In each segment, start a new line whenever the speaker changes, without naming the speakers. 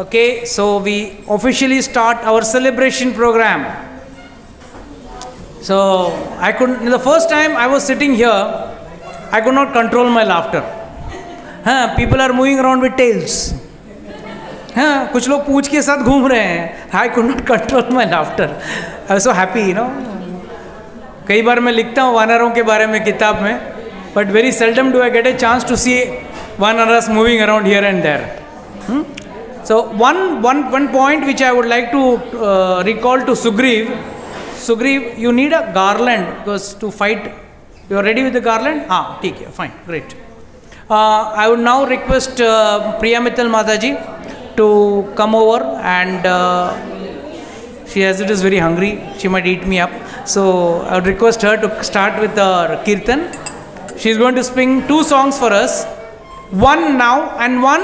Okay, so we officially start our celebration program. So I couldn't, the first time I was sitting here, I could not control my laughter. People are moving around with tails. कुछ लोग पूंछ के साथ घूम रहे हैं. I could not control my laughter. I was so happy, you know. कई बार मैं लिखता हूँ वानरों के बारे में किताब में, but very seldom do I get a chance to see vanaras moving around here and there. So one point which I would like to recall to Sugriv. Sugriv, you need a garland because to fight. You are ready with the garland? ठीक है, fine, great. I would now request Priya Mittal Mataji to come over, and she as it is very hungry, she might eat me up. So I would request her to start with the Kirtan. She is going to sing 2 songs for us, one now and one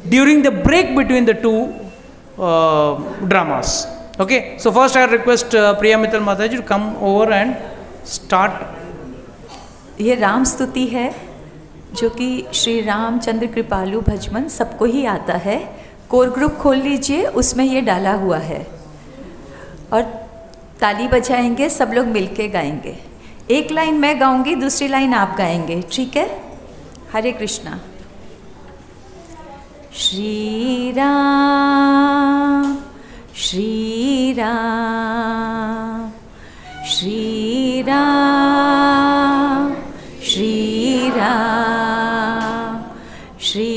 during the break between the 2 dramas. Okay, so first I request Priya Mittal Mataji to come over and start.
ये राम स्तुति है जो कि श्री रामचंद्र कृपालु भजमन सबको ही आता है. Core group खोल लीजिए, उसमें ये डाला हुआ है और ताली बजाएंगे, सब लोग मिलके गाएंगे. एक लाइन मैं गाऊंगी, दूसरी लाइन आप गाएंगे, ठीक है? हरे कृष्णा. श्री राम श्री राम श्री राम श्री राम श्री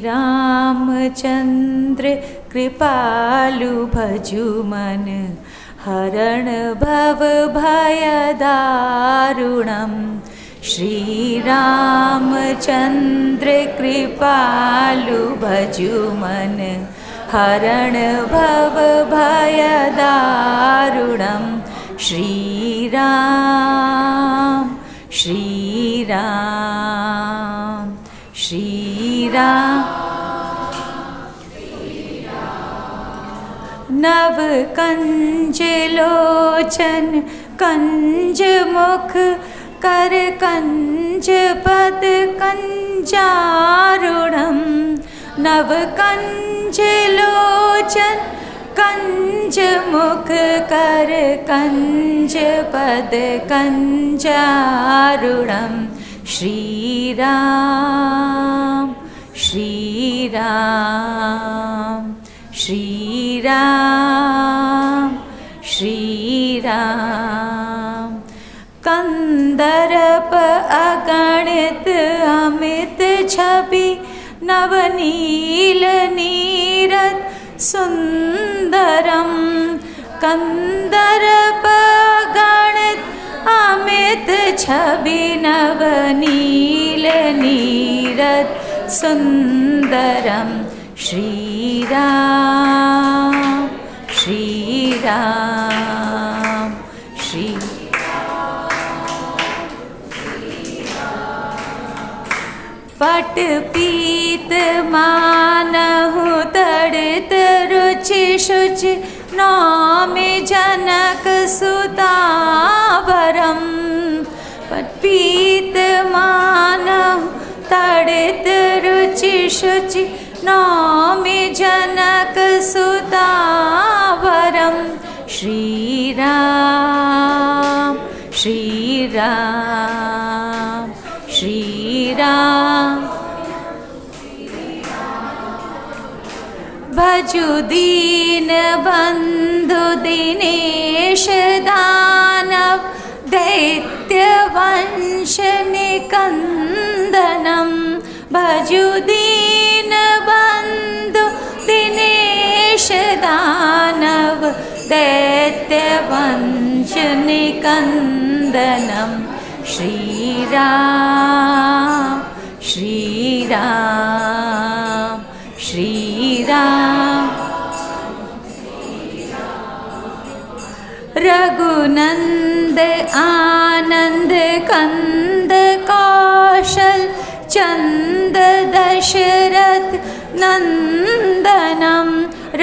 रामचंद्र कृपालु भजुमन हरण भव भय दारुणम. श्री रामचंद्र कृपालु भजुमन हरण भव भय दारुणम. श्री राम श्री राम श्री राम. नव कंज लोचन कंज मुख कर कंज पद कंजारुणम. नव कंज लोचन कंज मुख कर कंज पद कंजारुणम. श्री राम श्री राम श्री राम श्री राम. कंदर्प अगणित अमित छवि नवनील नीरद सुंदरम. कंदर्प गणित अमित छवि नवनील नीरद सुंदरम. श्री राम श्री राम श्री. पट पीत मानहु तड़ित रुचि शुचि नौमि जनक सुतावरम. पट पीत मानहु तड़ित रुचि शुचि नौमि जनक सुतावरम. श्री राम श्री राम श्री राम. भजु दीन बंधु दिनेश दानव दैत्य वंश निकंदनम. भजु दीन बंधु दिनेश दानव दैत्य वंश निकंदनम. श्री राम श्री राम श्री राम. रघुनंद आनंद कंद कौशल चंद दशरथ नंदनम.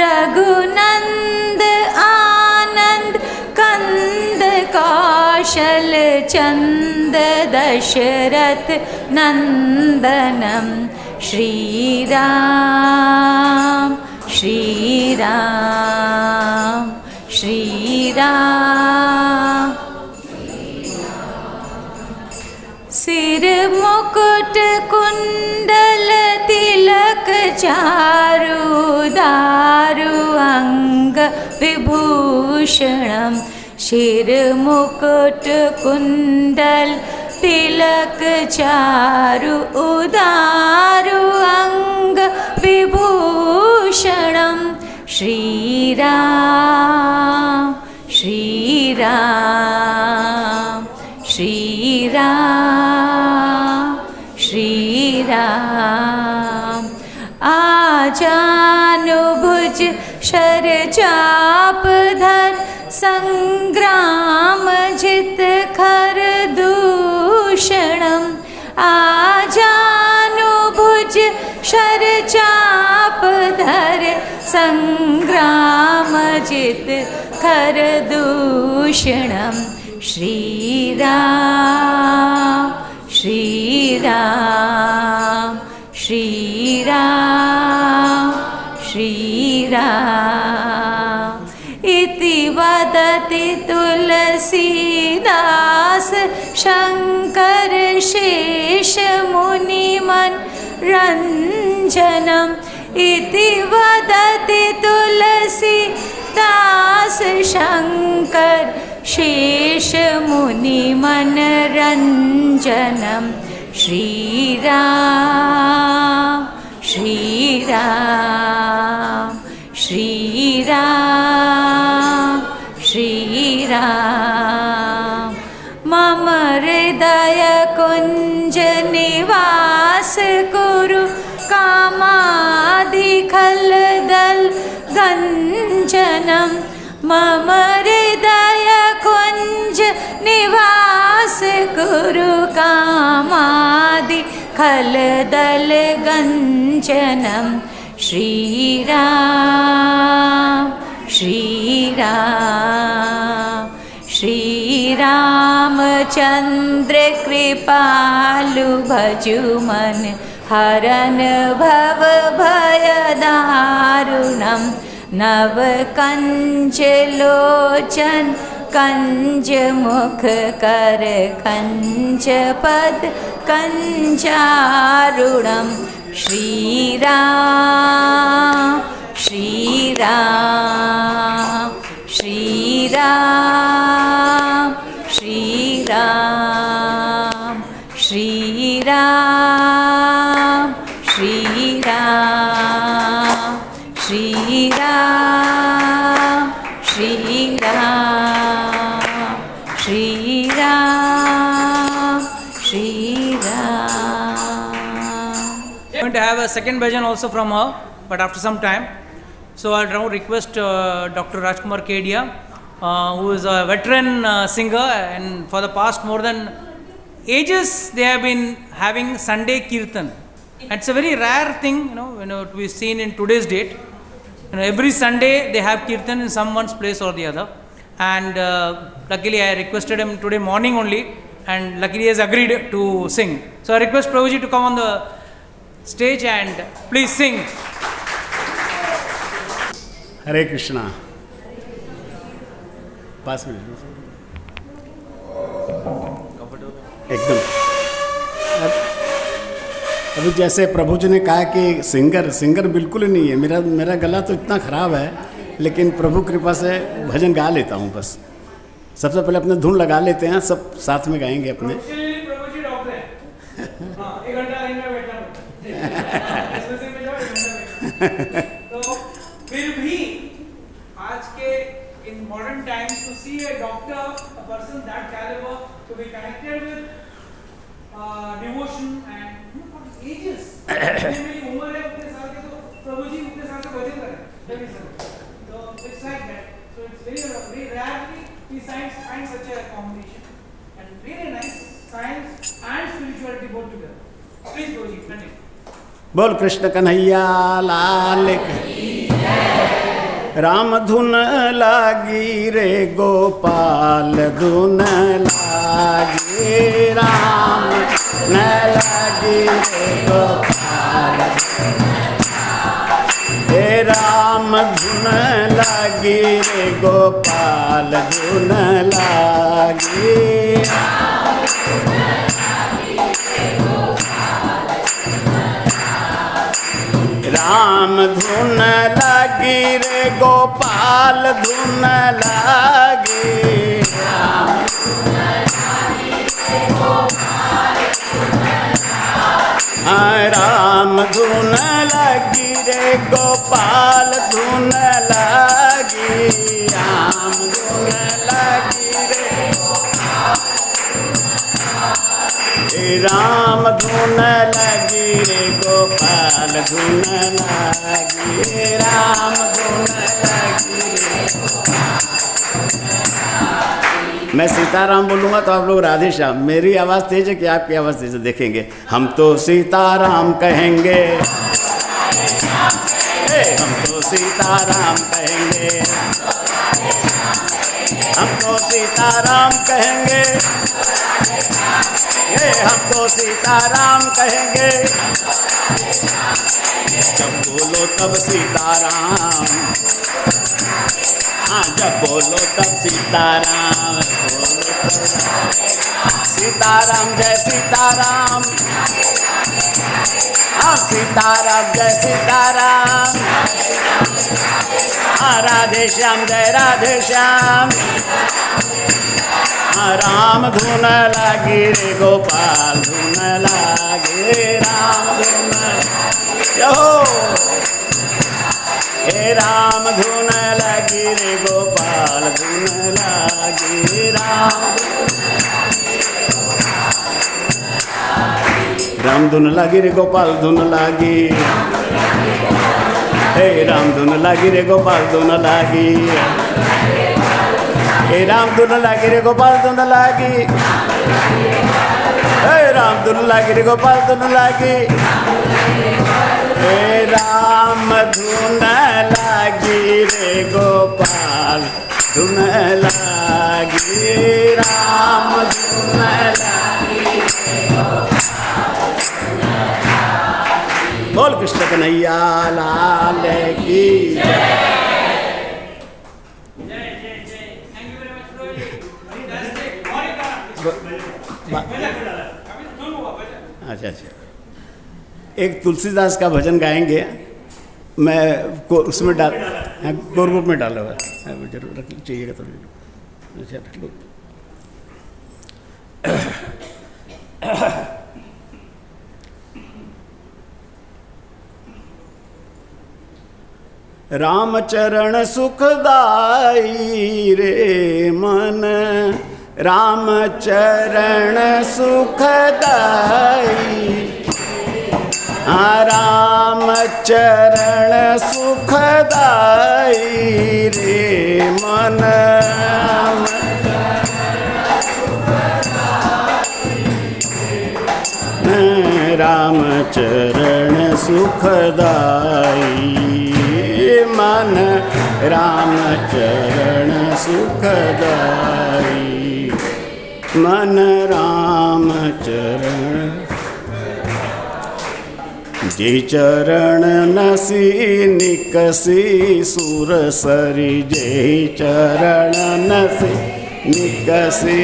रघुनंद आनंद कंद कौशल चंद दशरथ नंदनम. श्री राम श्री राम श्री राम। सिर मुकुट कुंडल तिलक चारु दारु अंग विभूषणम। शिर मुकुट कुंडल तिलक चारु उदारु अंग विभूषणम। श्री राम श्री राम श्री राम श्री राम। आजानुभुज शर चाप धर संग्राम जित खर दूषणम। आजानुभुज शर चाप धर संग्राम जित खर दूषणम। श्री राम श्री राम श्री राम श्री राम। इति वदति तुलसीदास शंकर शेष मुनिमन रंजनम। इति वदति तुलसीदास शंकर शेष मुनिमन रंजनम। श्री राम श्री राम श्री राम श्री राम। मम हृदय कुंज निवास कुरु कामादि खलदल गंजनम। मम हृदय कुंज निवास कुरु कामादि खलदल गंजनम। श्री राम श्री राम श्री रामचंद्र कृपालु भजुमन हरन भव भय दारुणम। नव कंज लोचन कंज मुख कर कंज पद कंजारुणम। Shri Ram Shri Ram Shri Ram Shri Ram Shri Ram Shri Ram Shri Ram Shri Ram Shri Ram Shri Ram.
I'm going to have a second bhajan also from her, but after some time. So I'll now request Dr. Rajkumar Kedia, who is a veteran singer, and for the past more than ages they have been having Sunday Kirtan. It's a very rare thing, to be seen in today's date. Every Sunday they have Kirtan in someone's place or the other. And luckily I requested him today morning only, and luckily he has agreed to sing. So I request Prabhuji to come on the stage and please sing.
हरे कृष्णा। पास में एकदम। अभी जैसे प्रभु जी ने कहा कि singer बिल्कुल ही नहीं है। मेरा गला तो इतना ख़राब है, लेकिन प्रभु कृपा से भजन गा लेता हूँ। बस सबसे पहले अपने धुन लगा लेते हैं, सब साथ में गाएंगे अपने।
तो फिर भी आज के in modern times to see a doctor, a person that caliber, to be connected with devotion and for ages. मेरी उम्र है उतने साल के, तो प्रभु जी उतने साल से भजन कर रहे हैं। So it's like that. So it's very rarely we find such a combination, and really nice science and spirituality both together. Please Prabhu ji continue.
बोल कृष्ण कन्हैया लाल की। राम धुन लागी रे गोपाल धुन लागी। राम न लागी रे गोपाल हे राम धुन लागी रे गोपाल धुन लागी। राम धुन लागी रे गोपाल धुन लागी। राम धुन लागी रे गोपाल धुन लागी। राम धुन लागी रे राम धुन लागी रे गोपाल धुन लागी। राम धुन लागी रे। मैं सीताराम बोलूँगा तो आप लोग राधे श्याम। मेरी आवाज़ तेज है कि आपकी आवाज़ तेज है, देखेंगे। हम तो सीताराम कहेंगे, हम तो सीताराम कहेंगे, हम तो सीताराम कहेंगे, हम तो सीताराम कहेंगे। जब बोलो तब सीताराम, हाँ जब बोलो तब सीताराम। सीताराम जय सीताराम, हाँ सीताराम जय सीताराम। हाँ राधे श्याम जय राधे श्याम। हाँ राम धुन लागी रे गोपाल धुन लागे। राम धुन हो हे राम धुन लागी रे गोपाल धुन लागे। राम धुन लागी रे गोपाल धुन लागी। हे राम धुन लागी रे गोपाल धुन लागी। हे राम धुन लागी रे गोपाल धुन लागी। हे राम धुन लागी रे गोपाल धुन लागी। हे राम धुन लागी रे गोपाल धुन लागी। राम धुन लागी। बोल कृष्ण कन्हैया लाल की अच्छा अच्छा। एक तुलसीदास का भजन गाएंगे, मैं उसमें डाल कोर ग्रुप में डाला हुआ है, जरूर रख चाहिएगा तो। अच्छा रख लो। राम चरण सुखदाई रे मन, राम चरण सुखदाई। राम चरण सुखदाई रे मन, राम चरण सुखदाई मन, राम चरण सुखदाई मन, राम चरण। जे चरण नसी निकसी सुर सरी, जे चरण नसी निकसी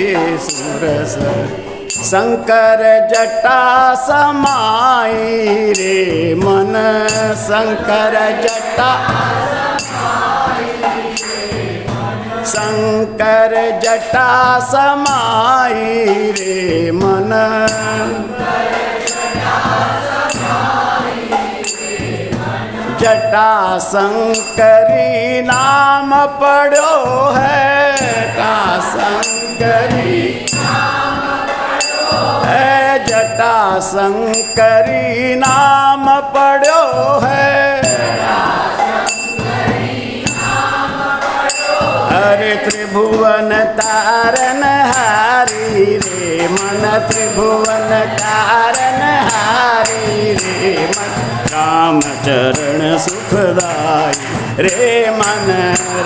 सुर सरी। शंकर जटा समाई रे मन, शंकर जटा शंकर जटा समाई रे मन, जटा शंकरी नाम पढ़ो है, जटा शंकरी है, जटा शंकरी नाम पढ़ो है। हरे त्रिभुवन तारन हारी रे मन, त्रिभुवन तारन हारी रे मन, राम चरण सुखदाई रे मन,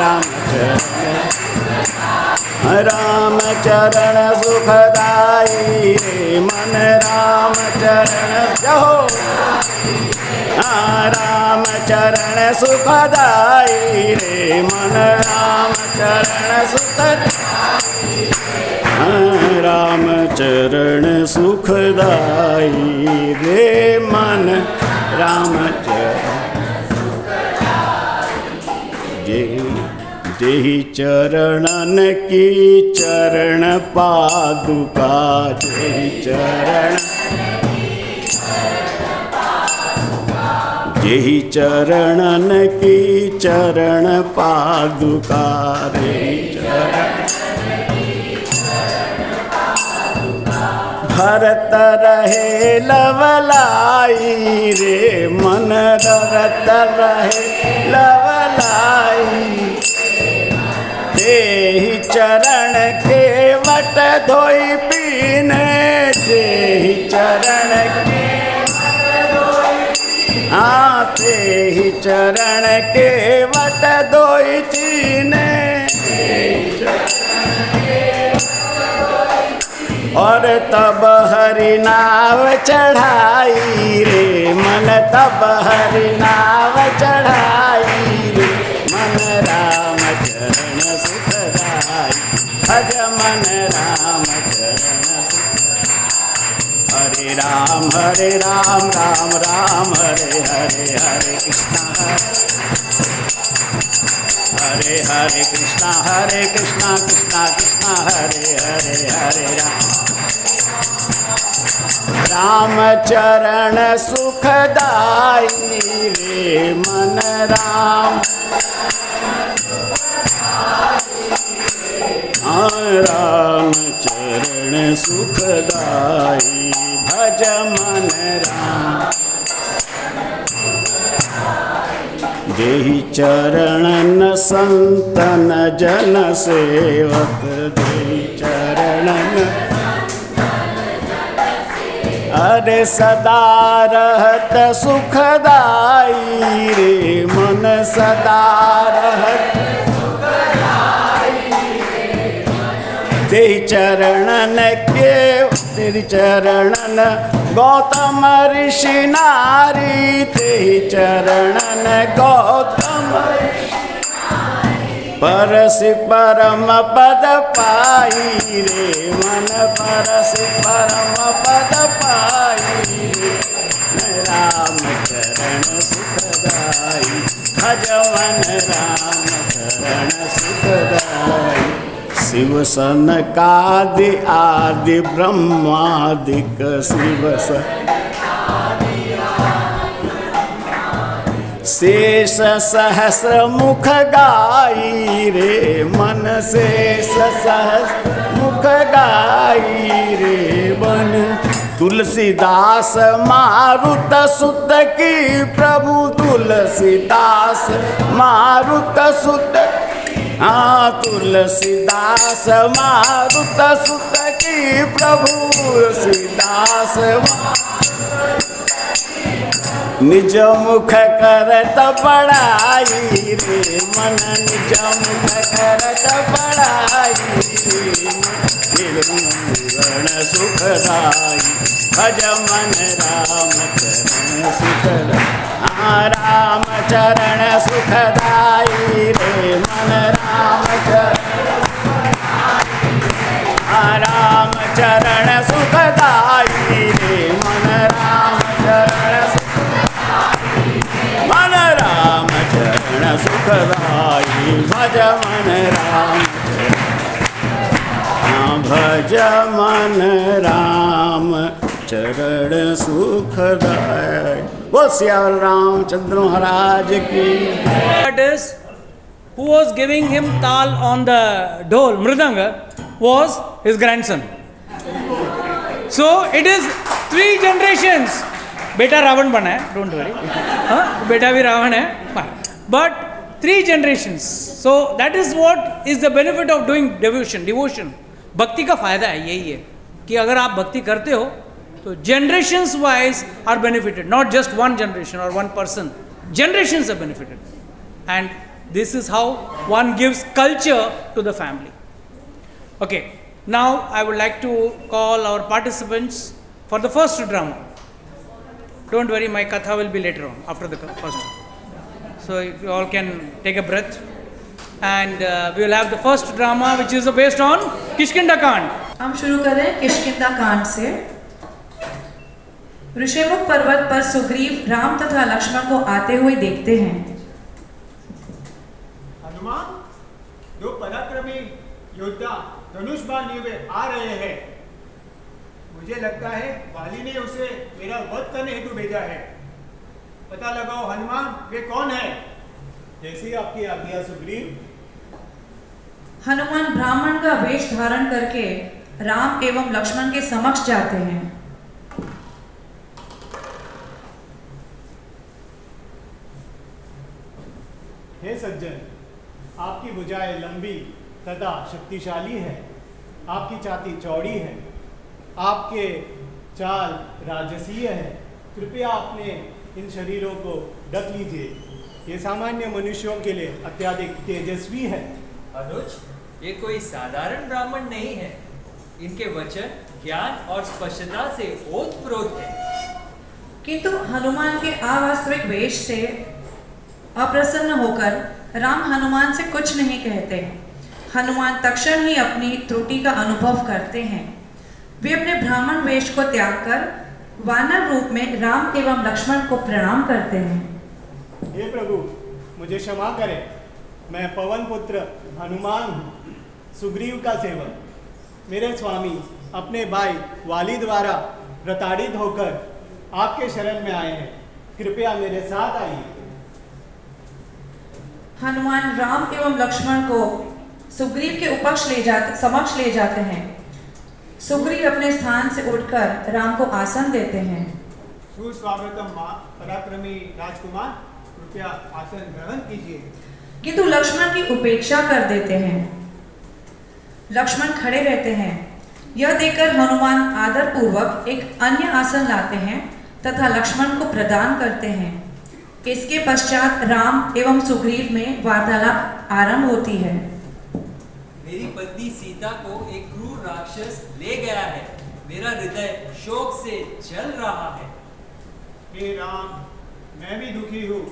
राम चरण सुखदाई रे मन, राम चरण जहो। राम चरण सुखदाई रे मन राम चरण सुखदाई राम चरण सुखदाई रे मन राम चरण जेहि चरणन की चरण पादुका जेहि चरणन की चरण पादुका रे चरण भरत रहे लवलाई रे मन भरत रहे लवलाई तेहि चरण के वट धोई पीने तेहि चरण के तेहि चरण के वट धोई चीने और तब हरि नाव चढ़ाई रे मन तब हरि नाव चढ़ाई रे मन राम चरण सुखदाई भज मन राम चरण हरे राम राम राम हरे हरे हरे कृष्णा हरे कृष्णा कृष्णा कृष्णा हरे हरे हरे राम चरण सुखदाई रे मन राम राम चरण सुखदाई भज मन राम जेहि चरणन संतन जन सेवक जेहि चरणन अरे सदा रहत सुखदाई रे मन सदा रहत तेहि चरणन के तेरि चरणन गौतम ऋषि नारी तेहि चरणन गौतम परसि परम पद पाई रे मन परसि परम पद पाई रे राम चरण सुखदाई भज मन राम चरण सुखदाई शिव सनकादि आदि ब्रह्मादिक शिव शेष सहस्र मुख गाई रे मन शेष सहस्र मुख गाई रे मन तुलसीदास मारुत सुत की प्रभु तुलसीदास मारुत सुत तुलसीदास मारुत सुत की प्रभु तुलसीदास निज मुख करत बड़ाई रे मन निज मुख करत बड़ाई रे सुखदाई भज मन राम चरण सुखदाई राम चरण सुखदाई रे मन राम चरण सुखदाई रे मन राम चरण मन राम चरण सुखदाई भज मन राम भज मन राम चरण सुखदाई। बोल सियावर रामचंद्र महाराज की।
That is, who was giving him tal on the dhol, mridanga, was his grandson. So it is 3 generations. बेटा रावण बना है, don't worry. हाँ, बेटा भी रावण है, but 3 generations. So that is what is the benefit of doing devotion. भक्ति का फायदा है यही है कि अगर आप भक्ति करते हो तो generations wise are benefited, not just one generation or one person. Generations are benefited, and this is how one gives culture to the family. Okay, now I would like to call our participants for the first drama. Don't worry, my katha will be later on, after the first one. so you all can take a breath. And we will have the first drama, which is based on Kishkinda Kand.
हम शुरू कर रहे हैं किष्किंधा कांड से। ऋषिमुख पर्वत पर सुग्रीव राम तथा लक्ष्मण को आते हुए देखते हैं।
हनुमान, दो पराक्रमी योद्धा धनुष बाण लिए आ रहे हैं। मुझे लगता है वाली ने उसे मेरा वध करने हेतु भेजा है। पता लगाओ हनुमान, वे कौन है?
जैसी आपकी आज्ञा सुग्रीव।
हनुमान ब्राह्मण का वेश धारण करके राम एवं लक्ष्मण के समक्ष जाते हैं।
हे सज्जन, आपकी भुजाएं लंबी तथा शक्तिशाली है, आपकी छाती चौड़ी है, आपके चाल राजसीय है। कृपया अपने इन शरीरों को ढक लीजिए, ये सामान्य मनुष्यों के लिए अत्यधिक तेजस्वी है।
अनुज, ये कोई साधारण ब्राह्मण नहीं है। इनके वचन ज्ञान और स्पष्टता से ओतप्रोत है।
किंतु हनुमान के अवास्तविक वेश से अप्रसन्न होकर राम हनुमान से कुछ नहीं कहते। हनुमान तत्क्षण ही अपनी त्रुटि का अनुभव करते हैं। वे अपने ब्राह्मण वेश को त्याग कर वानर रूप में राम एवं लक्ष्मण को प्रणाम करते हैं।
हे प्रभु, मुझे क्षमा करें, मैं पवन पुत्र हनुमान हूँ, सुग्रीव का सेवक। मेरे स्वामी अपने भाई वाली द्वारा प्रताड़ित होकर आपके शरण में आए हैं, कृपया मेरे साथ आइए।
हनुमान राम एवं लक्ष्मण को सुग्रीव के समक्ष ले जाते हैं। सुग्रीव अपने स्थान से उठकर राम को आसन देते हैं।
सुस्वागतम मां पराक्रमी राजकुमार, कृपया आसन ग्रहण कीजिए।
किंतु लक्ष्मण की उपेक्षा कर देते हैं। लक्ष्मण खड़े रहते हैं। यह देखकर हनुमान आदर पूर्वक एक अन्य आसन लाते हैं तथा लक्ष्मण को प्रदान करते हैं। इसके पश्चात राम एवं सुग्रीव में वार्तालाप आरंभ होती है।
मेरी पत्नी सीता को एक क्रूर राक्षस ले गया है। मेरा हृदय शोक से जल रहा है।
हे राम, मैं भी दुखी हूँ।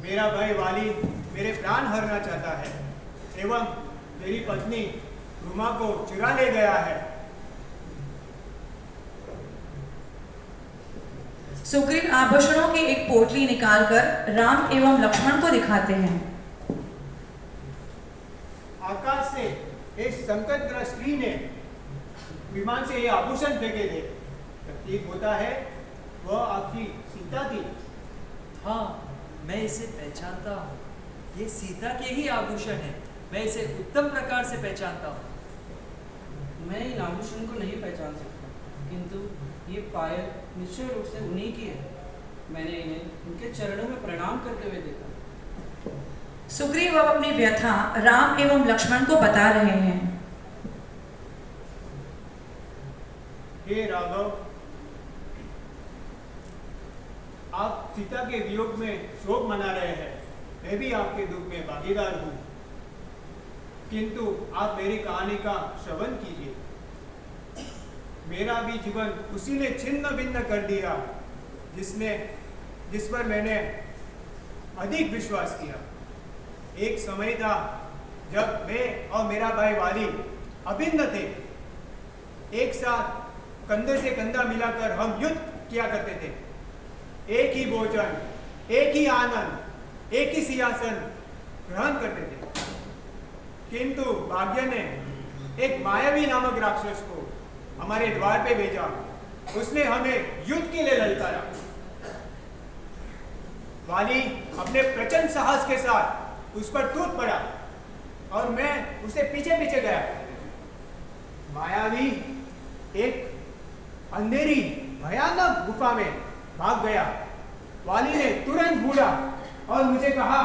मेरा भाई वाली मेरे प्राण हरना चाहता है एवं मेरी पत्नी रुमा को चुरा ले गया है।
सुग्रीव आभूषणों की एक पोटली निकालकर राम एवं लक्ष्मण को दिखाते हैं।
आकाश से एक संकटग्रस्त स्त्री ने विमान से ये आभूषण फेंके थे। प्रतीक होता है वह आपकी सीता थी।
हाँ, मैं इसे पहचानता हूँ। ये सीता के ही आभूषण है। मैं इसे उत्तम प्रकार से पहचानता हूँ।
मैं इन आभूषण को नहीं पहचान सकता, किंतु ये पायल निश्चय रूप से उन्हीं की है। मैंने इन्हें उनके चरणों में प्रणाम करते हुए देखा।
सुग्रीव अब अपनी व्यथा राम एवं लक्ष्मण को बता रहे हैं।
हे राघव, आप सीता के वियोग में शोक मना रहे हैं। मैं भी आपके दुख में भागीदार हूँ, किंतु आप मेरी कहानी का श्रवण कीजिए। मेरा भी जीवन उसी ने छिन्न भिन्न कर दिया जिस पर मैंने अधिक विश्वास किया। एक समय था जब मैं और मेरा भाई वाली अभिन्न थे। एक साथ कंधे से कंधा मिलाकर हम युद्ध किया करते थे। एक ही भोजन, एक ही आनंद, एक ही सिंहासन ग्रहण करते थे। किंतु भाग्य ने एक मायावी नामक राक्षस को हमारे द्वार पे भेजा। उसने हमें युद्ध के लिए ललकारा। वाली अपने प्रचंड साहस के साथ उस पर टूट पड़ा और मैं उसे पीछे पीछे गया। मायावी एक अंधेरी भयानक गुफा में भाग गया। वाली ने तुरंत बूढ़ा और मुझे कहा,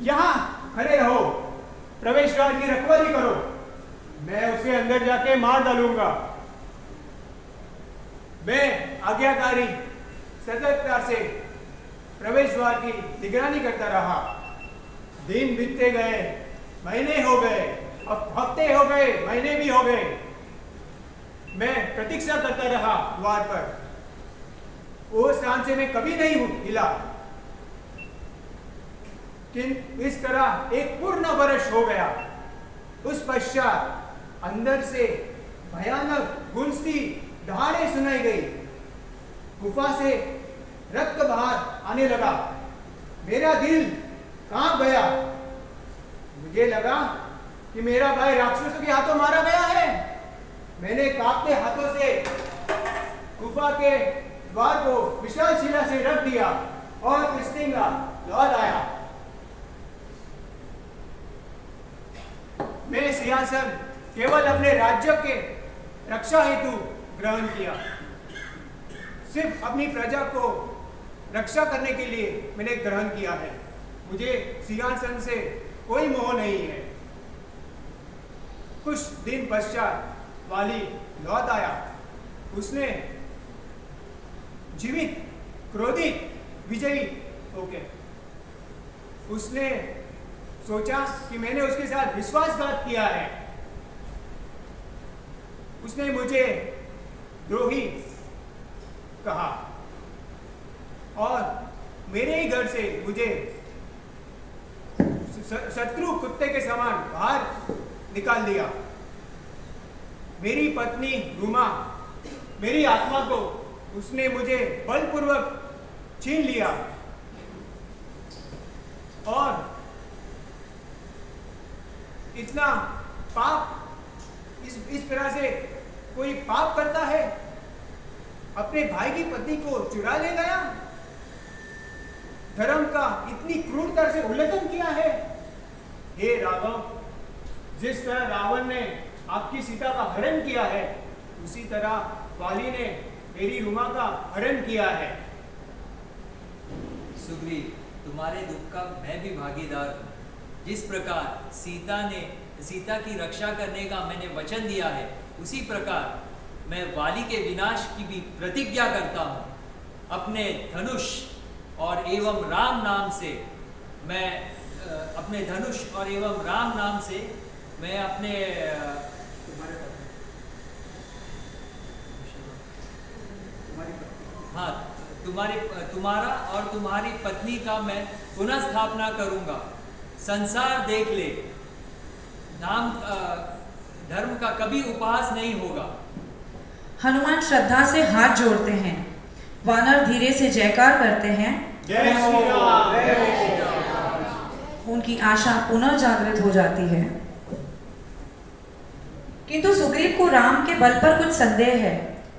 यहां खड़े रहो, प्रवेश द्वार की रखवाली करो, मैं उसे अंदर जाके मार डालूंगा। मैं आज्ञाकारी सतर्कता से प्रवेश द्वार की निगरानी करता रहा। दिन बीतते गए, महीने हो गए, अब हफ्ते हो गए, महीने भी हो गए। मैं प्रतीक्षा करता रहा द्वार पर। वो स्थान से मैं कभी नहीं हिला। इस तरह एक पूर्ण वर्ष हो गया। उस पश्चात अंदर से भयानक गूंजती दहाड़े सुनाई गई। गुफा से रक्त बाहर आने लगा। मेरा दिल कांप गया। मुझे लगा कि मेरा भाई राक्षसों के हाथों मारा गया है। मैंने कांपते हाथों से गुफा के द्वार को विशाल शिला से रख दिया और कृष्णिंगा लौट आया। मैं सिंहासन केवल अपने राज्य के रक्षा हेतु ग्रहण किया। सिर्फ अपनी प्रजा को रक्षा करने के लिए मैंने ग्रहण किया है। मुझे सिंहासन से कोई मोह नहीं है। कुछ दिन पश्चात वाली लौट आया। उसने जीवित, क्रोधित, विजयी होके उसने सोचा कि मैंने उसके साथ विश्वासघात किया है। उसने मुझे द्रोही कहा और मेरे ही घर से मुझे शत्रु कुत्ते के समान बाहर निकाल दिया। मेरी पत्नी रूमा, मेरी आत्मा को उसने मुझे बलपूर्वक छीन लिया और इतना पाप, इस तरह से कोई पाप करता है? अपने भाई की पत्नी को चुरा ले गया। धर्म का इतनी क्रूरता से उल्लंघन किया है। हे राघव, जिस तरह रावण ने आपकी सीता का हरण किया है, उसी तरह वाली ने मेरी रूमा का हरण किया है।
सुग्रीव, तुम्हारे दुख का मैं भी भागीदार हूँ। जिस प्रकार सीता की रक्षा करने का मैंने वचन दिया है, उसी प्रकार मैं वाली के विनाश की भी प्रतिज्ञा करता हूँ। अपने धनुष और एवं राम नाम से मैं तुम्हारा और तुम्हारी पत्नी का मैं पुनः स्थापना करूंगा। संसार देख ले, धर्म का कभी उपहास नहीं होगा।
हनुमान श्रद्धा से हाथ जोड़ते हैं। वानर धीरे से जयकार करते हैं।
जय श्री राम, जय श्री राम।
उनकी आशा पुनः जागृत हो जाती है। किंतु सुग्रीव को राम के बल पर कुछ संदेह है।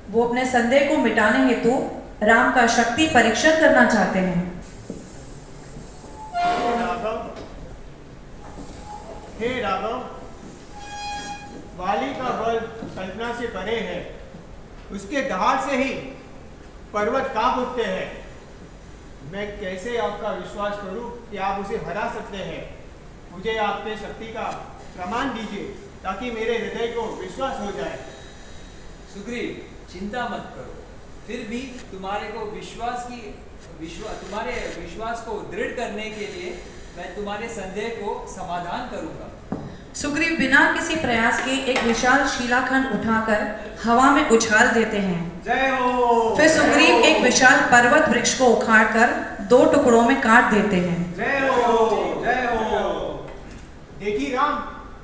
वो अपने संदेह को मिटाने हेतु राम का शक्ति परीक्षण करना चाहते हैं।
हे राघव, वाली का बल कल्पना से परे है। उसके दहाड़ से ही पर्वत कांप उठते हैं। मैं कैसे आपका विश्वास करूं कि आप उसे हरा सकते हैं? मुझे आपके शक्ति का प्रमाण दीजिए ताकि मेरे हृदय को विश्वास हो जाए।
सुग्रीव, चिंता मत करो। फिर भी तुम्हारे विश्वास को दृढ़ करने के लिए मैं तुम्हारे संदेह को समाधान करूंगा।
सुग्रीव बिना किसी प्रयास के एक विशाल शिलाखंड उठाकर हवा में उछाल देते हैं।
जय हो।
फिर सुग्रीव एक विशाल पर्वत वृक्ष को उखाड़कर 2 टुकड़ों में काट देते हैं।
जय हो, जय हो। देखिए राम,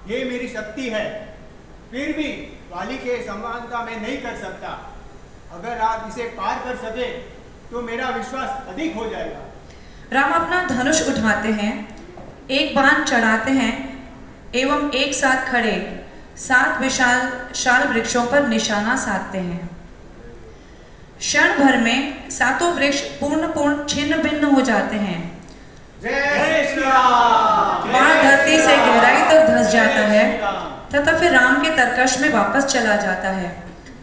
ये मेरी शक्ति है। फिर भी वाली के समानता मैं नहीं कर सकता। अगर आप इसे पार कर सके तो मेरा विश्वास अधिक हो जाएगा।
राम अपना धनुष उठाते हैं, एक बाण चढ़ाते हैं एवं एक साथ खड़े 7 विशाल शाल वृक्षों पर निशाना साधते हैं। क्षण भर में 7 वृक्ष पूर्ण छिन्न भिन्न हो जाते हैं।
जय श्री राम।
बाण धरती से गहराई तक धंस जाता है तथा फिर राम के तरकश में वापस चला जाता है।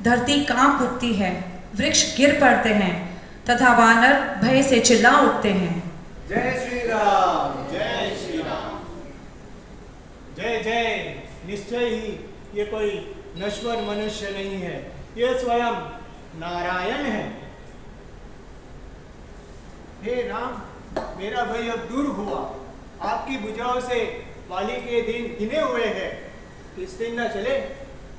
धरती कांप उठती है, वृक्ष गिर पड़ते हैं तथा वानर भय से चिल्ला उठते हैं।
जय श्री राम, जय श्री राम।
जय जय। निश्चय ही ये कोई नश्वर मनुष्य नहीं है, ये स्वयं नारायण है।
हे राम, मेरा भय अब दूर हुआ। आपकी भुजाओं से वाली के दिन गिने हुए हैं। इस दिन न चले,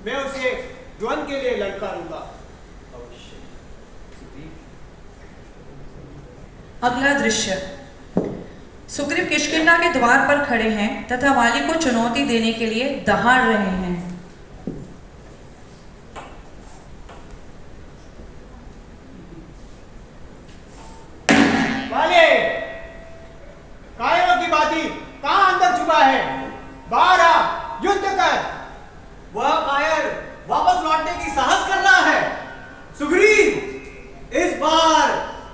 मैं उसे द्वंद के लिए ललकारूंगा।
अगला दृश्य। सुग्रीव किष्किंधा के द्वार पर खड़े हैं तथा वाली को चुनौती देने के लिए दहाड़ रहे हैं।
वाले, कायरों की बाती कहाँ अंदर छुपा है? बाहर आ, युद्ध कर।
वह कायर वापस लौटने की साहस कर रहा है। सुग्रीव, इस बार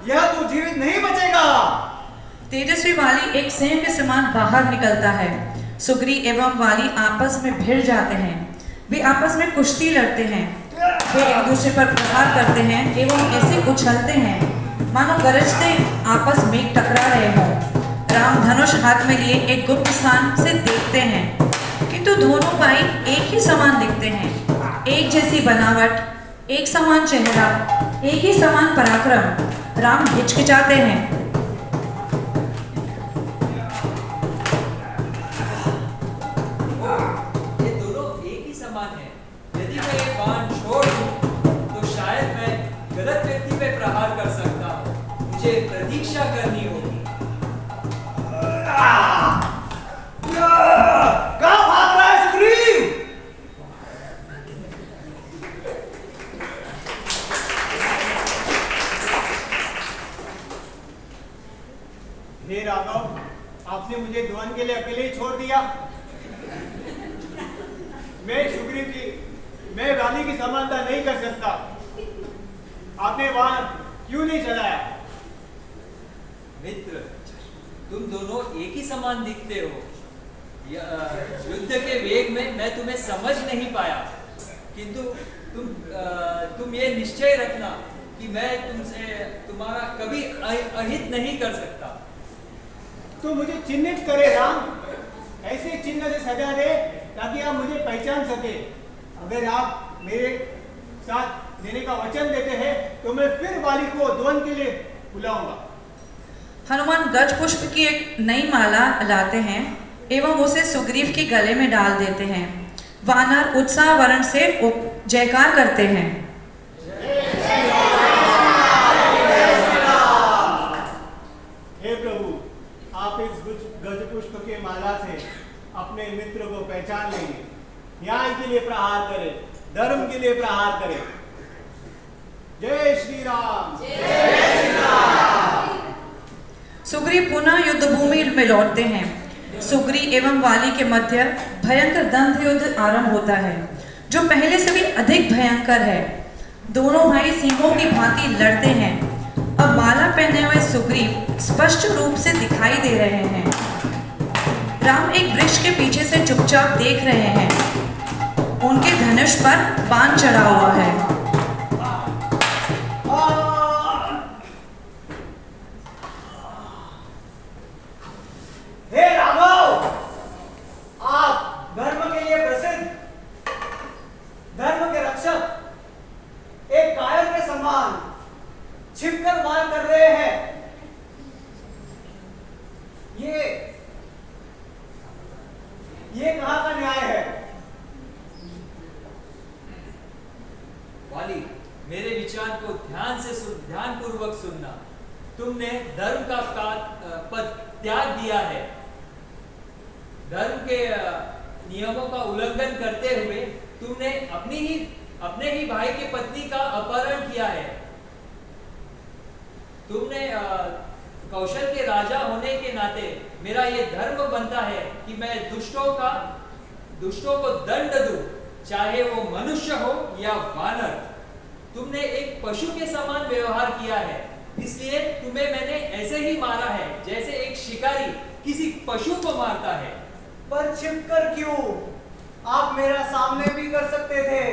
यह तू जीवित नहीं बचेगा।
तेजस्वी वाली एक सिंह के समान बाहर निकलता है। सुग्रीव एवं वाली आपस में भिड़ जाते हैं। वे आपस में कुश्ती लड़ते हैं। वे एक दूसरे पर प्रहार करते हैं एवं ऐसे उछलते हैं मानो गरजते आपस में टकरा रहे हों। राम धनुष हाथ में लिए एक गुप्त स्थान से देखते हैं, किंतु दोनों भाई एक ही समान दिखते हैं। एक जैसी बनावट, एक समान चेहरा, एक ही समान पराक्रम। राम हिचकिचाते हैं।
ये दोनों एक ही समान है। यदि मैं ये बाण छोड़ दूं तो शायद मैं गलत व्यक्ति पे प्रहार कर सकता हूं। मुझे प्रतीक्षा करनी होगी।
कहाँ भाग रहा है सुग्रीव?
हे राघव, आपने मुझे ध्वन के लिए अकेले ही छोड़ दिया। मैं वाली की समानता नहीं कर सकता। आपने वहां क्यों नहीं चलाया?
मित्र, तुम दोनों एक ही समान दिखते हो। युद्ध के वेग में मैं तुम्हें समझ नहीं पाया, किंतु तुम ये निश्चय रखना कि मैं तुमसे तुम्हारा कभी अहित नहीं कर सकता।
तो मुझे चिन्हित करे राम, ऐसे चिन्ह से सजा दे ताकि आप मुझे पहचान सके। अगर आप मेरे साथ देने का वचन देते हैं तो मैं फिर वाली को ध्वन के लिए बुलाऊंगा।
हनुमान गज पुष्प की एक नई माला लाते हैं एवं उसे सुग्रीव के गले में डाल देते हैं। वानर उत्साह वर्ण से जयकार करते हैं।
हे प्रभु, आप इस गज पुष्प के माला से अपने मित्र को पहचान लेंगे। न्याय के लिए प्रहार करें, धर्म के लिए प्रहार करें। जय श्री राम। जय श्री राम।
सुग्रीव पुनः युद्ध भूमि में लौटते हैं। सुग्रीव एवं वाली के मध्य भयंकर दंत युद्ध आरंभ होता है, जो पहले से भी अधिक भयंकर है। दोनों भाई सिंहों की भांति लड़ते हैं। अब माला पहने हुए सुग्रीव स्पष्ट रूप से दिखाई दे रहे हैं। राम एक वृक्ष के पीछे से चुपचाप देख रहे हैं। उनके धनुष पर बाण चढ़ा हुआ है।
हे राघव, आप धर्म के लिए प्रसिद्ध, धर्म के रक्षक, एक कायर के समान छिपकर वार कर रहे हैं। ये कहाँ का न्याय है?
वाली, मेरे विचार को ध्यानपूर्वक सुनना। तुमने धर्म का पद त्याग दिया है। धर्म के नियमों का उल्लंघन करते हुए तुमने अपने ही भाई की पत्नी का अपहरण किया है। तुमने कौशल के राजा होने के नाते मेरा ये धर्म बनता है कि मैं दुष्टों को दंड दूं, चाहे वो मनुष्य हो या वानर। तुमने एक पशु के समान व्यवहार किया है, इसलिए तुम्हें मैंने ऐसे ही मारा है जैसे एक शिकारी किसी पशु को मारता है।
पर छिपकर क्यों? आप मेरा सामने भी कर सकते थे।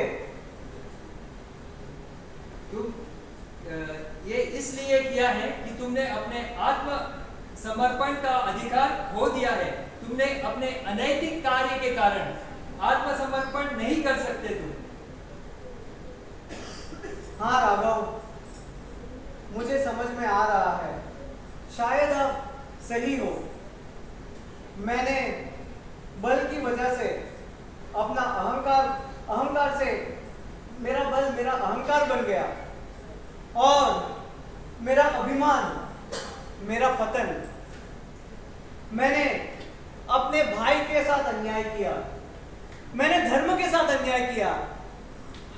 तुम ये इसलिए किया है कि तुमने अपने आत्म समर्पण का अधिकार खो दिया है। तुमने अपने अनैतिक कार्य के कारण आत्मसमर्पण नहीं कर सकते तुम।
हाँ राघव, मुझे समझ में आ रहा है। शायद आप सही हो। मैंने बल की वजह से अपना अहंकार से मेरा बल मेरा अहंकार बन गया और मेरा अभिमान मेरा पतन। मैंने अपने भाई के साथ अन्याय किया, मैंने धर्म के साथ अन्याय किया।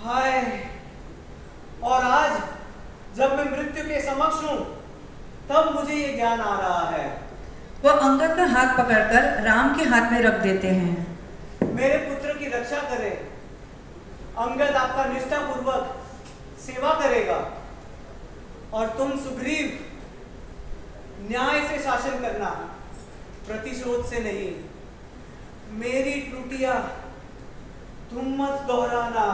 हाय, और आज जब मैं मृत्यु के समक्ष हूं तब मुझे ये ज्ञान आ रहा है।
वह अंगद का हाथ पकड़कर राम के हाथ में रख देते हैं।
मेरे पुत्र की रक्षा करे, अंगद आपका निष्ठापूर्वक सेवा करेगा और तुम सुग्रीव न्याय से शासन करना, प्रतिशोध से नहीं। मेरी त्रुटियां तुम मत दोहराना।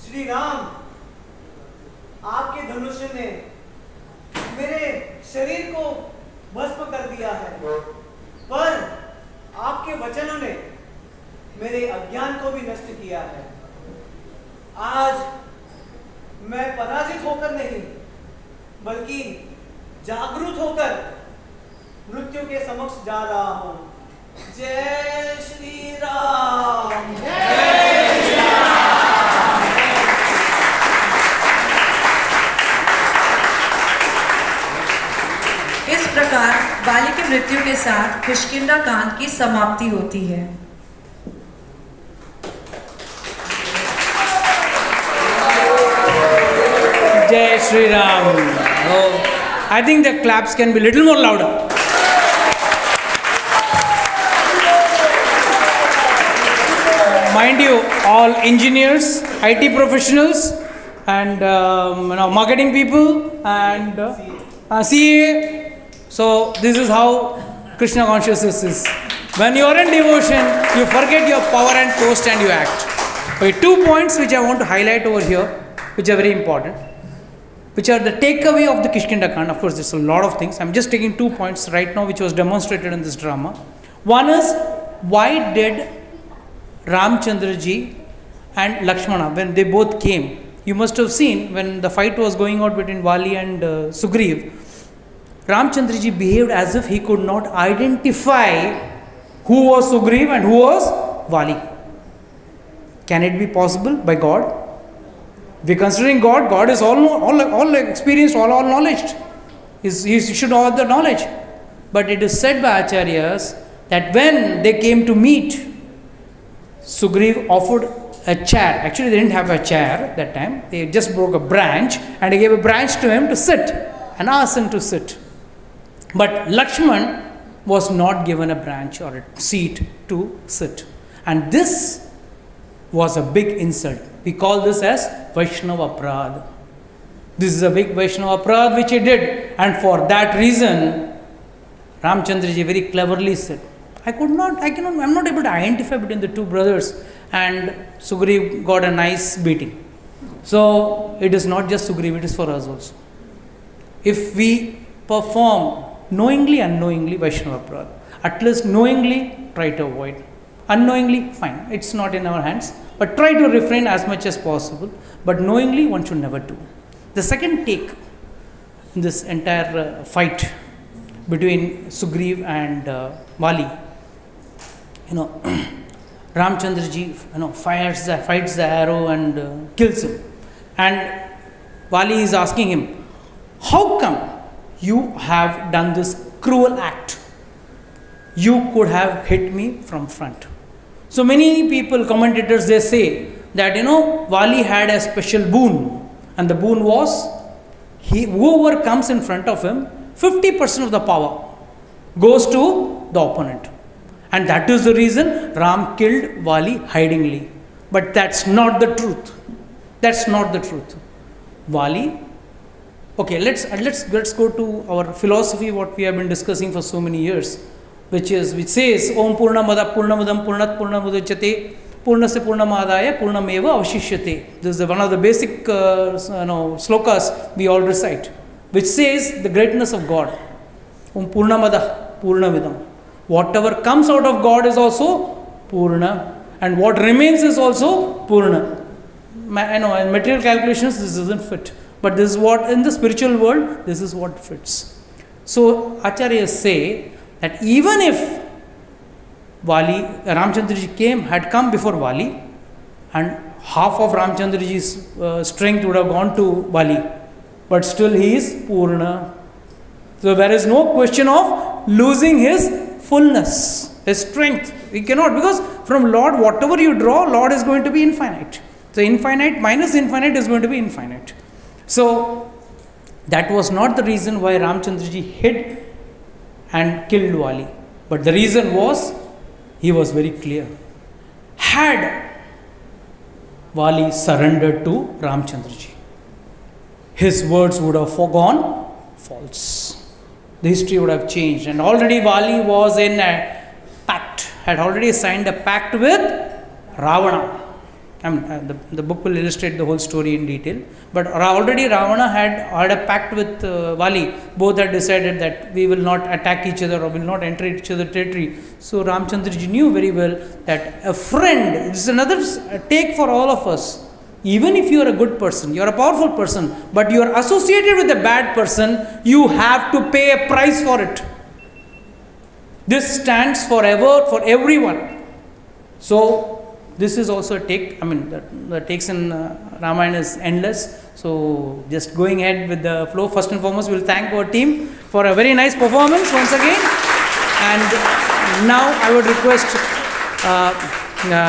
श्री राम, आपके धनुष ने मेरे शरीर को भस्म कर दिया है, पर आपके वचनों ने मेरे अज्ञान को भी नष्ट किया है। आज मैं पराजित होकर नहीं बल्कि जागरूक होकर मृत्यु के समक्ष जा रहा हूं। जय श्री राम।
इस प्रकार बाली की मृत्यु के साथ किष्किंधा कांड की समाप्ति होती है।
Jai Shri Ram. Oh, I think the claps can be little more louder. Mind you, all engineers, IT professionals, and marketing people, and CA. So this is how Krishna consciousness is. When you are in devotion, you forget your power and post and you act. Okay, 2 points which I want to highlight over here, which are very important, which are the takeaway of the Kishkinda Kand. Of course, there's a lot of things. I'm just taking 2 points right now, which was demonstrated in this drama. One is, why did Ramchandra ji and Lakshmana, when they both came, you must have seen when the fight was going out between Vali and Sugriv, Ramchandra ji behaved as if he could not identify who was Sugriv and who was Vali. Can it be possible by God? We're considering God. God is all experienced, all knowledge. He should know the knowledge. But it is said by Acharyas that when they came to meet, Sugriv offered a chair. Actually, they didn't have a chair that time. They just broke a branch and they gave a branch to him to sit and asked him to sit. But Lakshman was not given a branch or a seat to sit. And this was a big insult. We call this as Vaishnava Aparadh. This is a big Vaishnava Aparadh which he did. And for that reason, Ramchandra ji very cleverly said, I'm not able to identify between the two brothers. And Sugriv got a nice beating. So it is not just Sugriv, it is for us also. If we perform knowingly, unknowingly Vaishnava Aparadh, at least knowingly, try to avoid. Unknowingly, fine, it's not in our hands, but try to refrain as much as possible. But knowingly, one should never do. The second take in this entire fight between Sugriv and Vali, Ramchandra ji, fights the arrow and kills him. And Vali is asking him, how come you have done this cruel act? You could have hit me from front. So many people, commentators, they say that Vali had a special boon, and the boon was whoever comes in front of him, 50% of the power goes to the opponent. And that is the reason Ram killed Vali hidingly. But that's not the truth. That's not the truth. Vali, okay, let's go to our philosophy, what we have been discussing for so many years, which says Om Purnamada Purnamadam Purnat Purnamudachyate Purnasya Purnamadaya Purnameva Avashishyate. This is one of the basic slokas we all recite, which says the greatness of God. Om Purnamada Purnavidam. Whatever comes out of God is also Purna, and what remains is also Purna. In material calculations, this doesn't fit. But this is what, in the spiritual world, this is what fits. So, Acharyas say that even if Ramchandra ji had come before Vali, and half of Ramchandra ji's strength would have gone to Vali, but still he is Purna. So, there is no question of losing his fullness, his strength. He cannot, because from Lord, whatever you draw, Lord is going to be infinite. So infinite minus infinite is going to be infinite. So that was not the reason why Ramchandraji hid and killed Wali. But the reason was, he was very clear. Had Wali surrendered to Ramchandraji, his words would have gone false. The history would have changed. And already Wali was in a pact, had already signed a pact with Ravana. The book will illustrate the whole story in detail. But already Ravana had a pact with Wali. Both had decided that we will not attack each other or will not enter each other's territory. So Ramchandraji knew very well that a friend, this is another take for all of us. Even if you are a good person, you are a powerful person, but you are associated with a bad person, you have to pay a price for it. This stands forever for everyone. So this is also a take. I mean, the takes in Ramayana is endless. So just going ahead with the flow. First and foremost, we'll thank our team for a very nice performance once again. And now I would request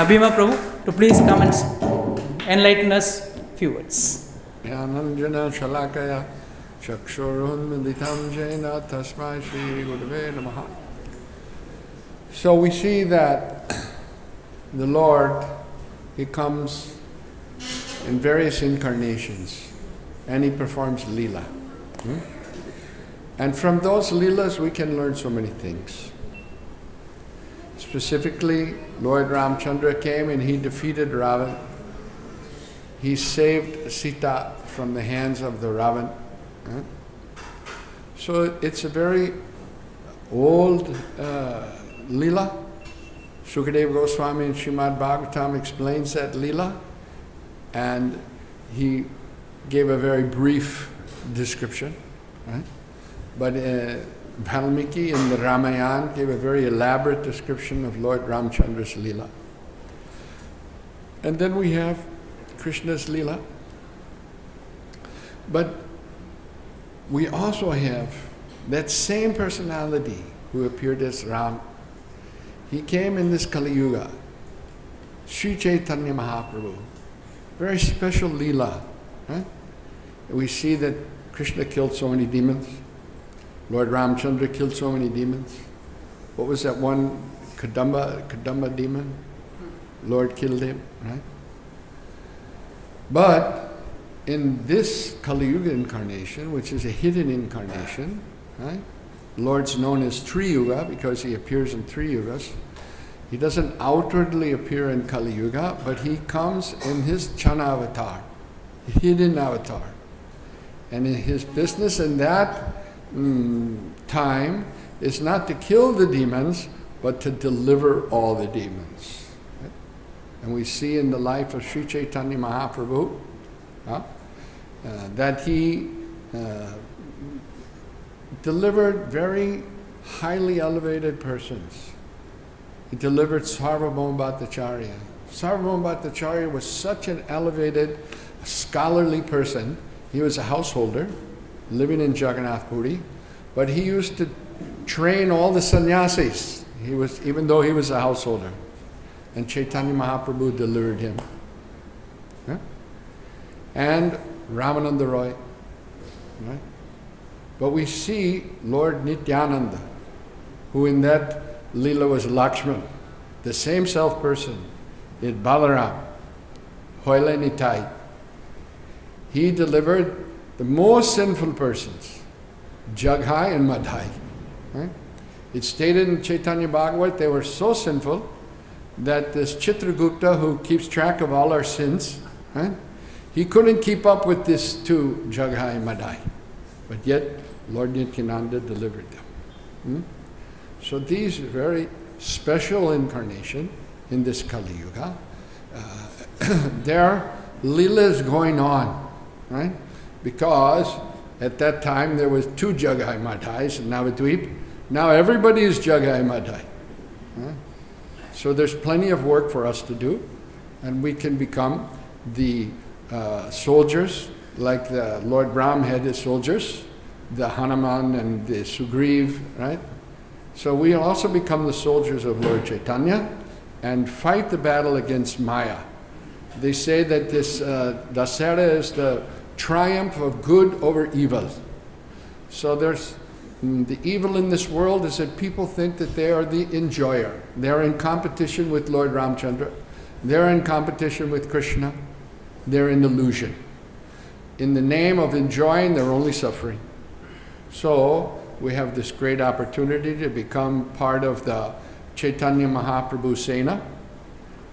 Bhima Prabhu to please come and enlighten us few words.
Jnananjana Shalakaya Chakshurunmilitam Jena Tasmai Shri Gurave Namaha. So we see that the Lord, He comes in various incarnations and He performs Leela. And from those Leelas we can learn so many things. Specifically, Lord Ramchandra came and He defeated Ravan. He saved Sita from the hands of the Ravan. So it's a very old Leela. Sukadeva Goswami in Srimad Bhagavatam explains that Leela, and he gave a very brief description. Right? But Valmiki in the Ramayana gave a very elaborate description of Lord Ramchandra's Leela. And then we have Krishna's Leela. But we also have that same personality who appeared as Ram. He came in this Kali Yuga, Sri Chaitanya Mahaprabhu. Very special Leela. Right? We see that Krishna killed so many demons. Lord Ramchandra killed so many demons. What was that one Kadamba demon? Lord killed him, right? But in this Kali Yuga incarnation, which is a hidden incarnation, right? Lord's known as Tri-Yuga because He appears in 3 yugas. He doesn't outwardly appear in Kali Yuga, but He comes in His Chana avatar, hidden avatar. And in His business in that time is not to kill the demons, but to deliver all the demons. Right? And we see in the life of Sri Chaitanya Mahaprabhu that He delivered very highly elevated persons. He delivered Sarvabhauma Bhattacharya. Sarvabhauma Bhattacharya was such an elevated, scholarly person. He was a householder living in Jagannath Puri, but he used to train all the sannyasis. Even though he was a householder. And Chaitanya Mahaprabhu delivered him. Yeah? And Ramananda Roy. Right? But we see Lord Nityananda, who in that Leela was Lakshman, the same self-person, in Balaram, Hoyle Nitai. He delivered the most sinful persons, Jaghai and Madhai. Right? It's stated in Chaitanya Bhagavat they were so sinful that this Chitragupta, who keeps track of all our sins, right? He couldn't keep up with this two, Jaghai and Madhai. But yet, Lord Nityananda delivered them. So these are very special incarnation in this Kali Yuga. There are Leelas going on, right? Because at that time there was 2 Jaghai Madhais in Navadvip. Now everybody is Jaghai Madhai. So there's plenty of work for us to do, and we can become the soldiers, like the Lord Brahm had his soldiers, the Hanuman and the Sugriv, right? So we also become the soldiers of Lord Chaitanya and fight the battle against Maya. They say that this Dasara is the triumph of good over evil. So there's the evil in this world is that people think that they are the enjoyer. They're in competition with Lord Ramchandra. They're in competition with Krishna. They're in illusion. In the name of enjoying, they're only suffering. So we have this great opportunity to become part of the Chaitanya Mahaprabhu Sena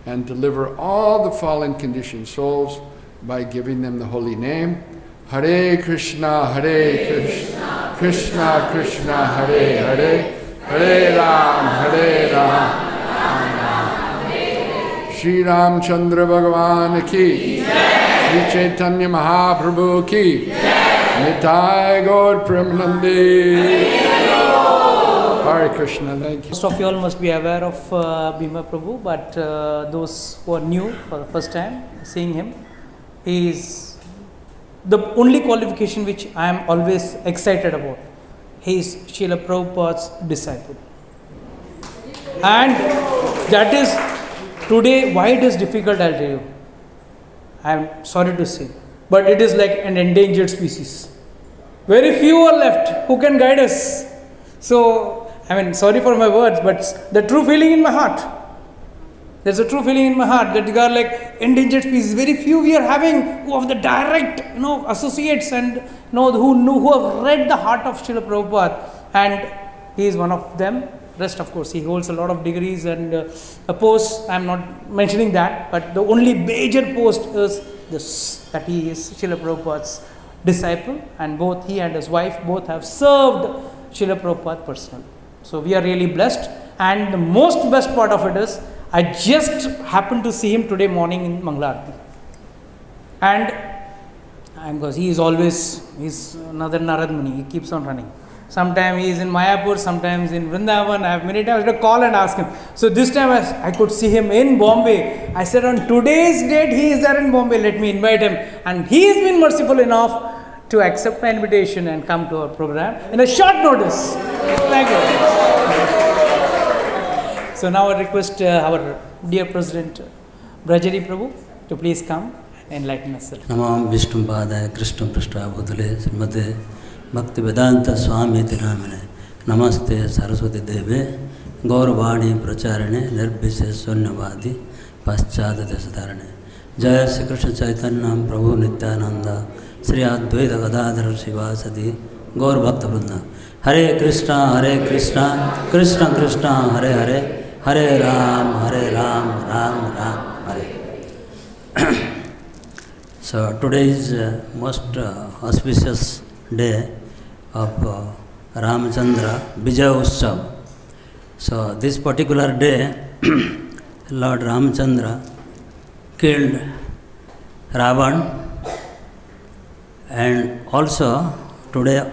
and deliver all the fallen conditioned souls by giving them the holy name. Hare Krishna, Krishna Krishna, Hare Hare, Hare Ram, Shri Ramchandra Bhagavan ki, Shri Chaitanya Mahaprabhu ki, Nitai Gaur Premanande. Hare Krishna, thank you.
Most of you all must be aware of Bhima Prabhu, but those who are new for the first time seeing him, he is the only qualification which I am always excited about. He is Srila Prabhupada's disciple. And that is today why it is difficult, I'll tell you. I am sorry to say, but it is like an endangered species. Very few are left who can guide us. So, I mean, sorry for my words, but the true feeling in my heart, there's a true feeling in my heart that we are like endangered species. Very few we are having who have the direct, associates and who have read the heart of Srila Prabhupada, and he is one of them. Rest, of course, he holds a lot of degrees and a post. I am not mentioning that, but the only major post is this, that he is Srila Prabhupada's disciple, and both he and his wife both have served Srila Prabhupada personally. So we are really blessed, and the most best part of it is I just happened to see him today morning in Mangalarti, and because he is another Narad Muni, he keeps on running. Sometimes he is in Mayapur, sometimes in Vrindavan. I have many times to call and ask him. So this time I could see him in Bombay. I said on today's date he is there in Bombay, let me invite him. And he has been merciful enough to accept my invitation and come to our program in a short notice. Thank you. So now I request our dear President Brajari Prabhu to please come and enlighten us.
Namam Vishnu Padaya Krishna Prashthabhutale Srimate Bhakti Vedanta Swami Tiramane Namaste Saraswati Deve Gaurvani Pracharane Nirbhise Sunyavadi Paschada Desadarane Jaya Sri Krishna Chaitanya Prabhu Nityananda Sri Advaita Gadadhara Sivasadi Gaur Bhakta Vrunda Hare Krishna Krishna Krishna Hare Hare Hare Ram Ram Ram Hare. So today is most auspicious day of Ramchandra Vijay Utsav. So this particular day, Lord Ramchandra killed Ravan, and also today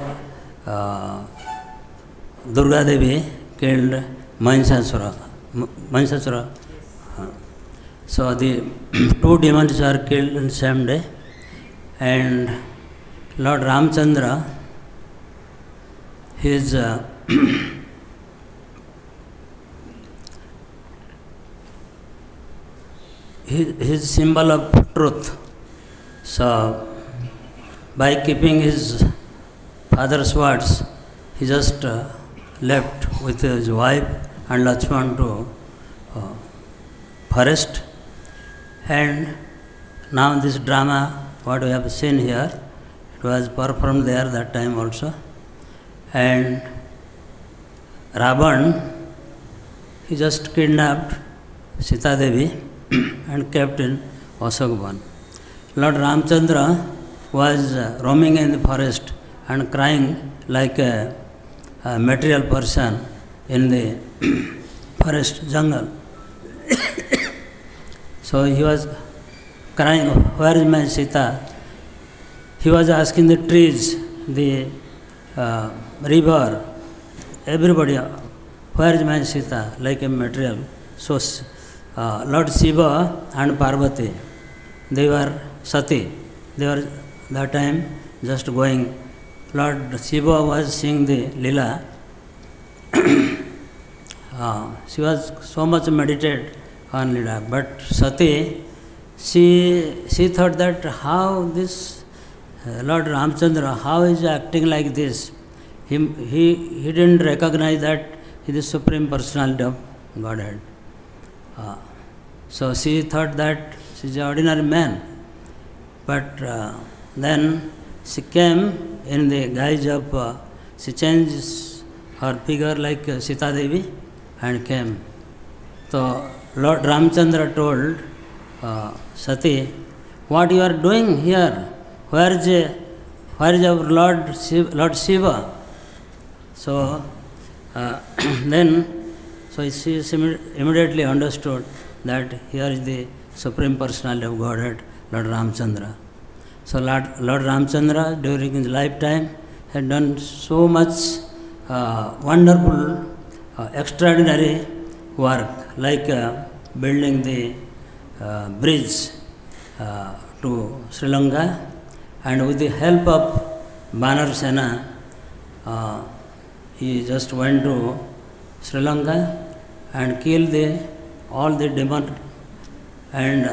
Durga Devi killed Mahishasura. So the two demons are killed in the same day, and Lord Ramchandra, his symbol of truth. So by keeping his father's words, he just left with his wife and Lakshman to forest. And now this drama, what we have seen here, it was performed there that time also. And Ravan, he just kidnapped Sita Devi and kept in Ashokvan. Lord Ramchandra was roaming in the forest and crying like a material person in the forest jungle. So he was crying, where is my Sita? He was asking the trees, the river, everybody, where is my Sita? Like a material. So Lord Shiva and Parvati, they were sati. They were that time just going. Lord Shiva was seeing the lila she was so much meditated on Lila. But Sati, she thought that how this Lord Ramchandra, how is he acting like this? He didn't recognize that he is the Supreme Personality of Godhead. So she thought that she is an ordinary man. But then she came in the guise of, she changed her figure like Sita Devi and came. So Lord Ramchandra told Sati, what you are doing here? Where is our Lord Shiva? So then she immediately understood that here is the Supreme Personality of Godhead, Lord Ramchandra. So Lord Ramchandra during his lifetime had done so much wonderful, extraordinary work, like building the bridge to Sri Lanka, and with the help of Banar Sena, he just went to Sri Lanka and killed all the demons. And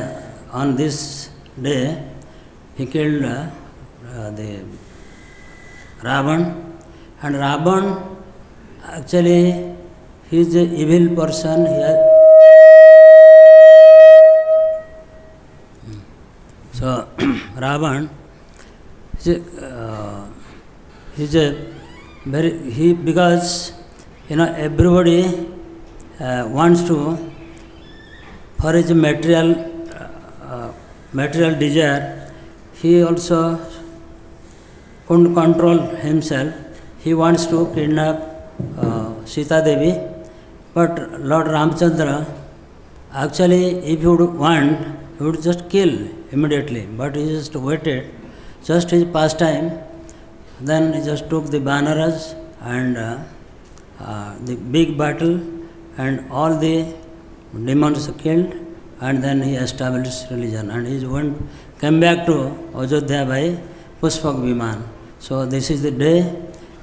on this day, he killed the Ravan. And Ravan, actually, he is an evil person. So Ravan, because everybody wants to, for his material desire, he also couldn't control himself. He wants to kidnap Sita Devi, but Lord Ramchandra, actually, if he would want, he would just kill immediately, but he just waited, just his pastime. Then he just took the Banaras and the big battle, and all the demons killed, and then he established religion. And he came back to Ajodhya by Pushpak Viman. So this is the day,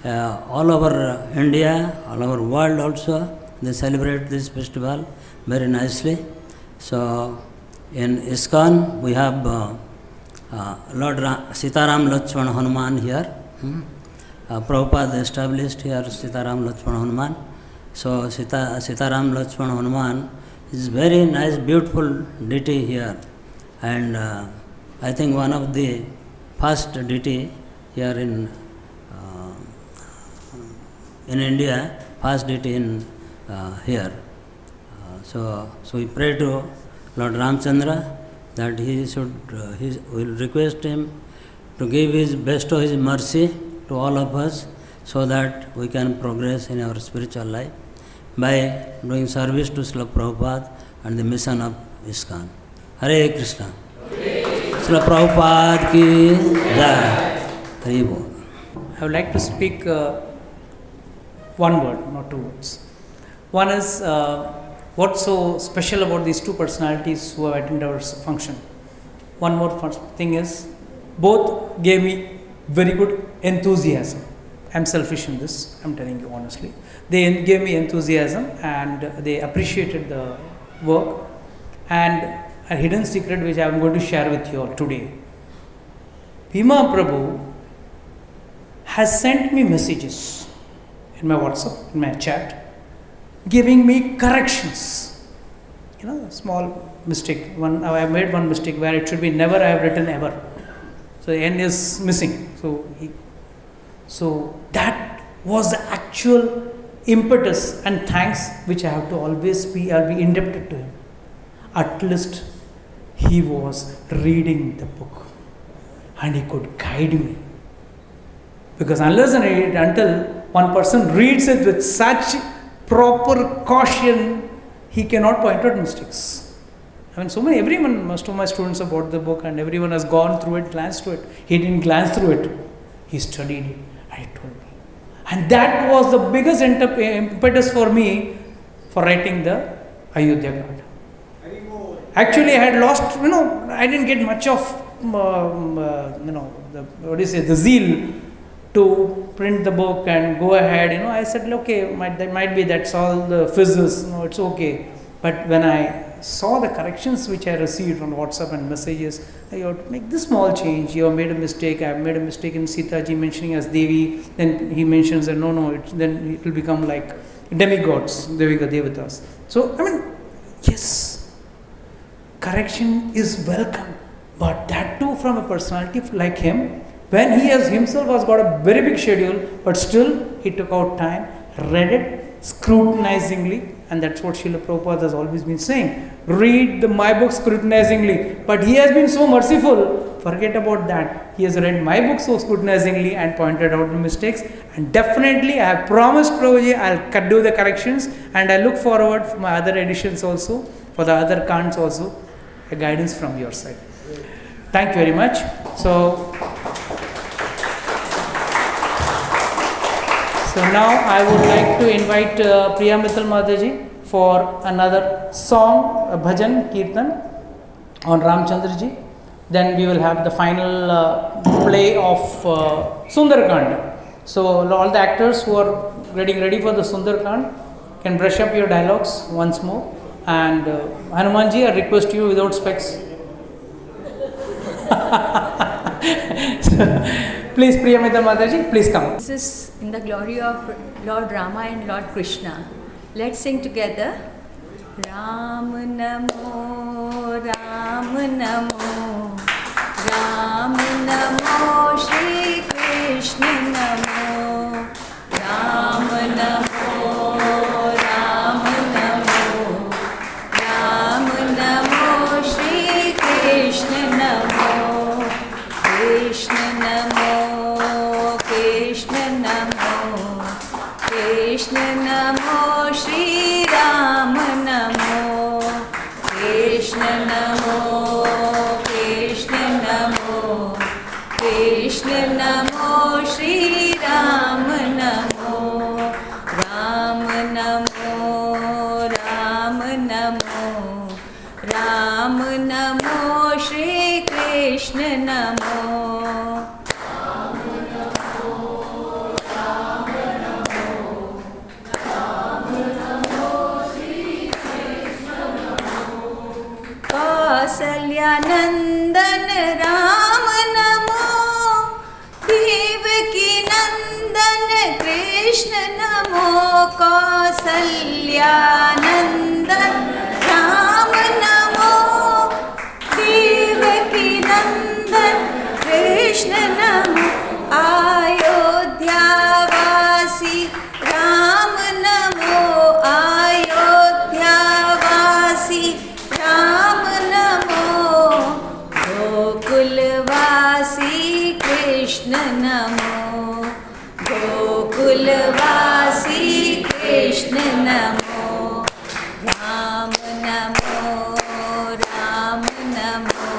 all over India, all over world also, they celebrate this festival very nicely. So in ISKCON, we have Lord Sitaram Lakshmana Hanuman here. Prabhupada established here Sitaram Lakshmana Hanuman. So Sitaram Lakshmana Hanuman is very nice, beautiful deity here. And I think one of the first deity here in India, first deity in here. So we pray to Lord Ramchandra that he will request him to give his best of his mercy to all of us, so that we can progress in our spiritual life by doing service to Srila Prabhupada and the mission of ISKCON. Hare Krishna. Srila Prabhupada ki jai. Hari Bol.
I would like to speak one word, not two words. One is what's so special about these two personalities who have attended our function. One more thing is, both gave me very good enthusiasm. I'm selfish in this, I'm telling you honestly. They gave me enthusiasm and they appreciated the work. And a hidden secret which I'm going to share with you all today. Bhima Prabhu has sent me messages in my WhatsApp, in my chat, giving me corrections. Small mistake. I made one mistake where it should be never, I have written ever. So the N is missing. So that was the actual impetus and thanks which I have to always be indebted to him. At least he was reading the book and he could guide me. Because until one person reads it with such proper caution, he cannot point out mistakes. Most of my students have bought the book and everyone has gone through it, glanced through it. He didn't glance through it. He studied it and he told me. And that was the biggest impetus for me for writing the Ayodhya Ghat. Actually, I had lost, I didn't get much of, the zeal to print the book and go ahead. I said, okay, that might be, that's all the physics, it's okay. But when I saw the corrections which I received on WhatsApp and messages, I have to make this small change. You have made a mistake. I have made a mistake in Sita ji mentioning as Devi. Then he mentions that then it will become like demigods, Devika Devatas. So, yes, correction is welcome. But that too from a personality like him, when he himself has got a very big schedule, but still he took out time, read it scrutinizingly, and that's what Srila Prabhupada has always been saying. Read my book scrutinizingly. But he has been so merciful, forget about that. He has read my book so scrutinizingly and pointed out the mistakes. And definitely I have promised Prabhuji I'll do the corrections, and I look forward for my other editions also, for the other kants also, a guidance from your side. Thank you very much. So now I would like to invite Priya Mittal Mataji for another song, a bhajan, kirtan on Ramchandra ji. Then we will have the final play of Sundarkand. So all the actors who are getting ready for the Sundarkand can brush up your dialogues once more. And Hanumanji, I request you without specs. Please, Priya Mittal Mataji, please come.
This is in the glory of Lord Rama and Lord Krishna. Let's sing together. Ram Namo, Ram Namo, Ram Namo, Shri Krishna Namo, Ram Namo, Ram Namo, Ram Namo, Shri Krishna Namo, Krishna Namo, Krishna Namo, Krishna Namo, Shri Ram Namo, Krishna Namo, Krishna Namo, Krishna Namo, Shri Ram Namo, Ram Namo, Ram Namo, Ram Namo, Shri Krishna Namo. Kausalyanandan Ram Namo, Devaki Nandan Krishna Namo, Kausalyanandan Ram Namo, Devaki Nandan Krishna Namo, Ayodhya Vasi Ram Namo, Ayodhya Vasi Ram Namo, Gokulvasi Krishna Namo, Gokulvasi Krishna Namo, Ram Namo, Ram Namo,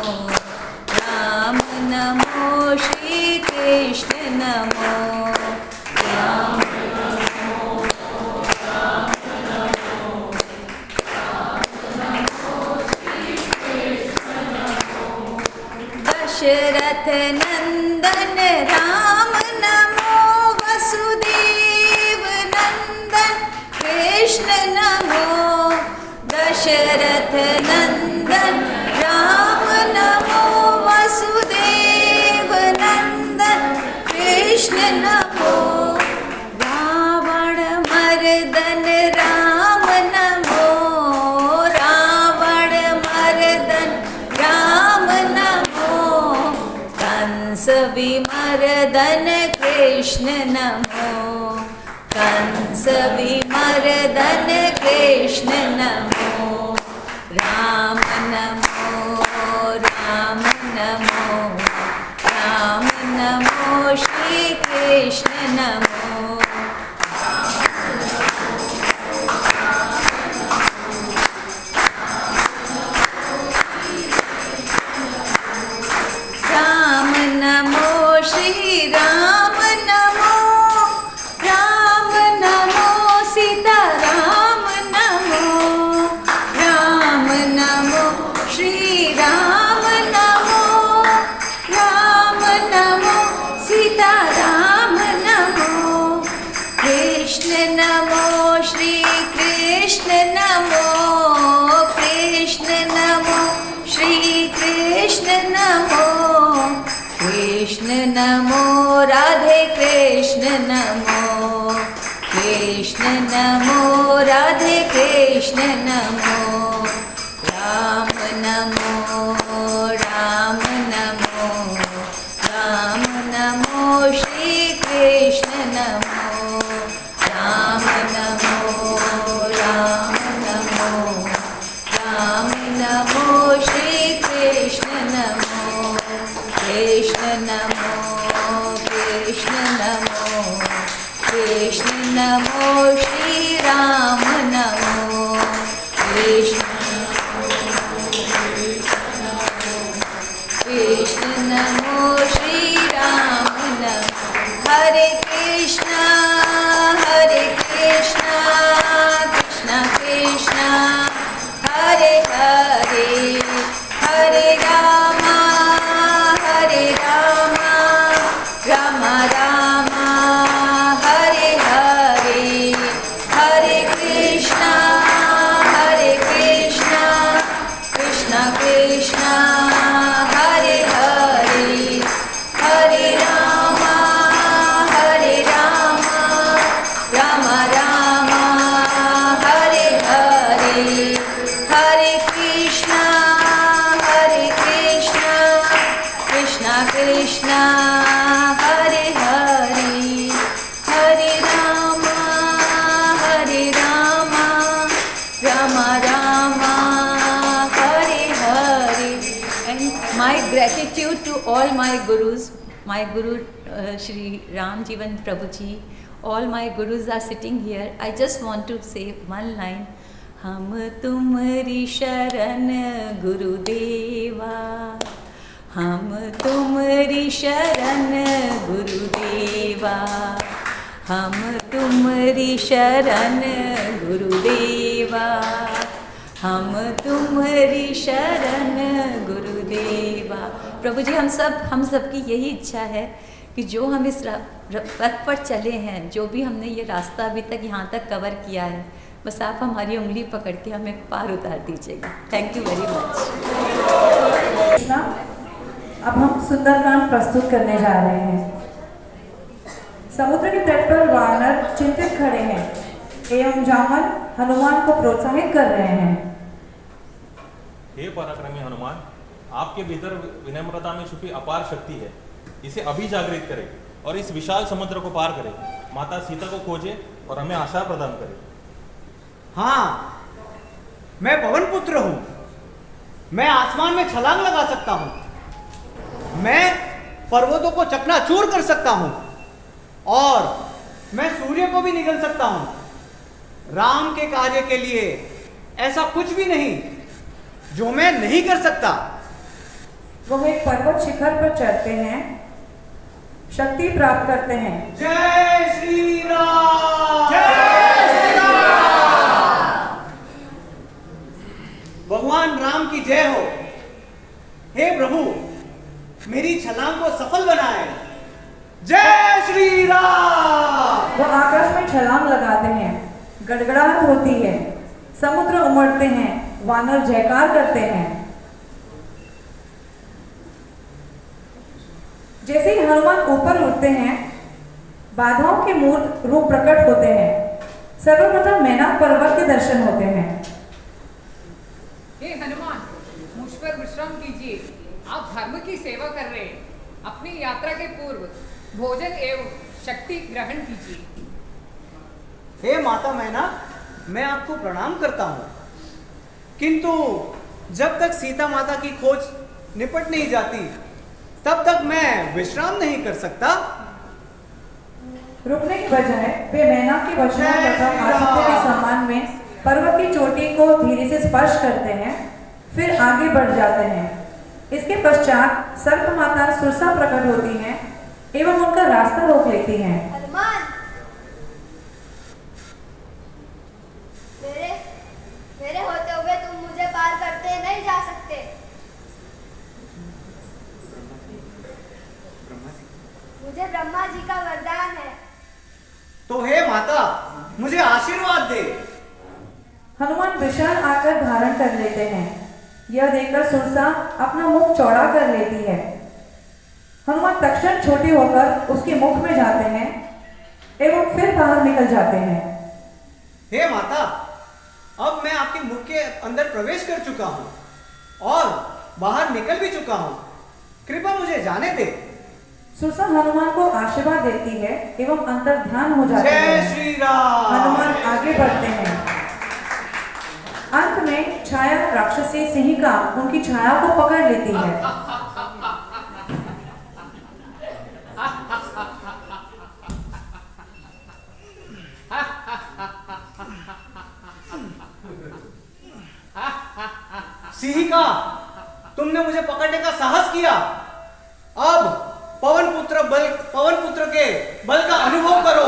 Ram Namo, Shri Krishna Namo, Ram Dashrath Nandan Ram Namo, Vasudev Nandan Krishna Namo, Dashrath Nandan Ram Namo, Vasudev Nandan Krishna Namo, Ravan Mardan Ram Namo, Ravan Mardan Ram Namo, Kansa Vimardan Krishna Namo, Kansa Vimardan Krishna Namo, Ram Namo, Ram Namo, Ram Namo, Shri Krishna Namo. Ram Namo, Shri Ram Namo, Ram Namo, Sita Ram Namo, Ram Namo, Shri Ram Namo, Ram Namo, Sita Ram Krishna NaMo Shri Krishna NaMo Krishna NaMo Shri Krishna NaMo Krishna NaMo Radhe Krishna NaMo Krishna NaMo Radhe Krishna NaMo Ram NaMo Ram NaMo Ram NaMo Shri Krishna NaMo Ram NaMo Ram NaMo Ram NaMo Shri Krishna NaMo Krishna NaMo Krishna NaMo Krishna NaMo Shri Ram NaMo Krishna NaMo Shri Ram NaMo Hare Krishna Krishna Krishna Hare Hare Hare Ram Ram Ram Hare Hare Hare Krishna Krishna Krishna Hare Hare Hare Ram Ram Ram Hare Hare Hare Krishna Krishna Krishna Hare Hare Hare Ram Ram Ram Hare Hare. And my gratitude to all my gurus, my guru Shri Ram Jivan Prabhuji, all my gurus are sitting here. I just want to say one line. हम तुम्हारी शरण गुरुदेवा, हम तुम्हारी शरण गुरुदेवा, हम तुम्हारी शरण गुरुदेवा, हम तुम्हारी शरण गुरुदेवा. प्रभु जी, हम सब की यही इच्छा है कि जो हम इस पथ पर चले हैं, जो भी हमने ये रास्ता अभी तक यहाँ तक कवर किया है, बस आप हमारी उंगली पकड़ के हमें पार उतार दीजिएगा. Thank you very much.
अब हम सुंदरकांड प्रस्तुत करने जा रहे हैं. समुद्र के तट पर वानर चिंतित खड़े हैं एवं जामन हनुमान को प्रोत्साहित कर रहे हैं.
हे पराक्रमी हनुमान, आपके भीतर विनम्रता में छुपी अपार शक्ति है. इसे अभी जागृत करें और इस विशाल समुद्र को पार करें. माता सीता को खोजें और हमें आशा प्रदान करें.
हाँ, मैं पवन पुत्र हूं. मैं आसमान में छलांग लगा सकता हूं. मैं पर्वतों को चकनाचूर कर सकता हूं और मैं सूर्य को भी निगल सकता हूं. राम के कार्य के लिए ऐसा कुछ भी नहीं जो मैं नहीं कर सकता.
वो एक पर्वत शिखर पर चढ़ते हैं, शक्ति प्राप्त करते हैं.
जय श्री राम, जय श्री राम. भगवान राम की जय हो. हे प्रभु, मेरी छलांग को सफल बनाए. जय श्री राम.
वो आकाश में छलांग लगाते हैं, गड़गड़ाहट होती है, समुद्र उमड़ते हैं, वानर जयकार करते हैं. जैसे ही हनुमान ऊपर उठते हैं, बाधाओं के मूर्त रूप प्रकट होते हैं. सर्वप्रथम मैनाक पर्वत के दर्शन होते हैं.
हे हनुमान, मुझ पर विश्राम कीजिए. आप धर्म की सेवा कर रहे हैं. अपनी यात्रा के पूर्व भोजन एवं शक्ति ग्रहण कीजिए.
हे माता मैना, मैं आपको प्रणाम करता हूं, किंतु जब तक सीता माता की खोज निपट नहीं जाती, तब तक मैं विश्राम नहीं कर सकता.
रुकने की बजाय वे मैनाक के वचनों तथा आतिथ्य के सम्मान में पर्वत की चोटी को धीरे से स्पर्श करते हैं, फिर आगे बढ़ जाते हैं. इसके पश्चात सर्प माता सुरसा प्रकट होती हैं एवं उनका रास्ता रोक लेती हैं.
हनुमान, मेरे होते हुए तुम मुझे पार करते नहीं जा सकते. मुझे ब्रह्मा जी का वरदान है.
तो हे माता,
मुझे आशीर्वाद दे।
हनुमान विशाल आकर धारण कर लेते हैं। यह देखकर सुरसा अपना मुख चौड़ा कर लेती है। हनुमान तक्षण छोटे होकर उसके मुख में जाते हैं एवं फिर बाहर निकल जाते हैं।
हे माता, अब मैं आपके मुख के अंदर प्रवेश कर चुका हूँ और बाहर निकल भी चुका हूँ, कृपा मुझे जाने दे।
सुरसा हनुमान को आशीर्वाद देती है एवं अंतर ध्यान हो जाते हैं।
जय श्री राम।
हनुमान आगे बढ़ते हैं। अंत में छाया राक्षसी सिंहिका उनकी छाया को पकड़ लेती है।
सिंहिका, तुमने मुझे पकड़ने का साहस किया। अब पवन पुत्र के बल का अनुभव करो।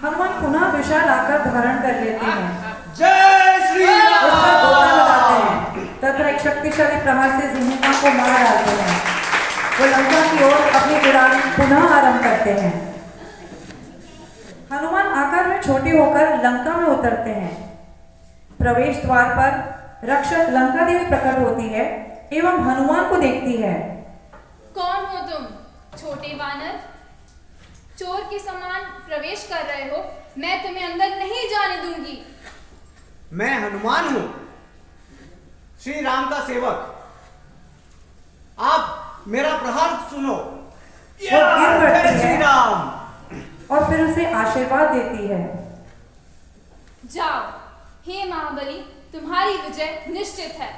हनुमान पुनः विशाल आकार धारण कर लेते हैं।
जय श्री राम।
उस पर गोता लगाते हैं तथा एक शक्तिशाली प्रहार से सिंहिका को मार डालते हैं। वो लंका की ओर अपनी उड़ान पुनः आरंभ करते हैं। हनुमान आकार में छोटे होकर लंका में उतरते हैं। प्रवेश द्वार पर रक्षक लंका देवी प्रकट होती है एवं हनुमान को देखती है।
कौन हो तुम, छोटे वानर? चोर के समान प्रवेश कर रहे हो, मैं तुम्हें अंदर नहीं जाने दूंगी।
मैं हनुमान हूं, श्री राम का सेवक। आप मेरा प्रहार सुनो।
गिर पड़ती
जय श्री
है
राम।
और फिर उसे आशीर्वाद देती है।
जाओ, हे महाबली, तुम्हारी विजय निश्चित है।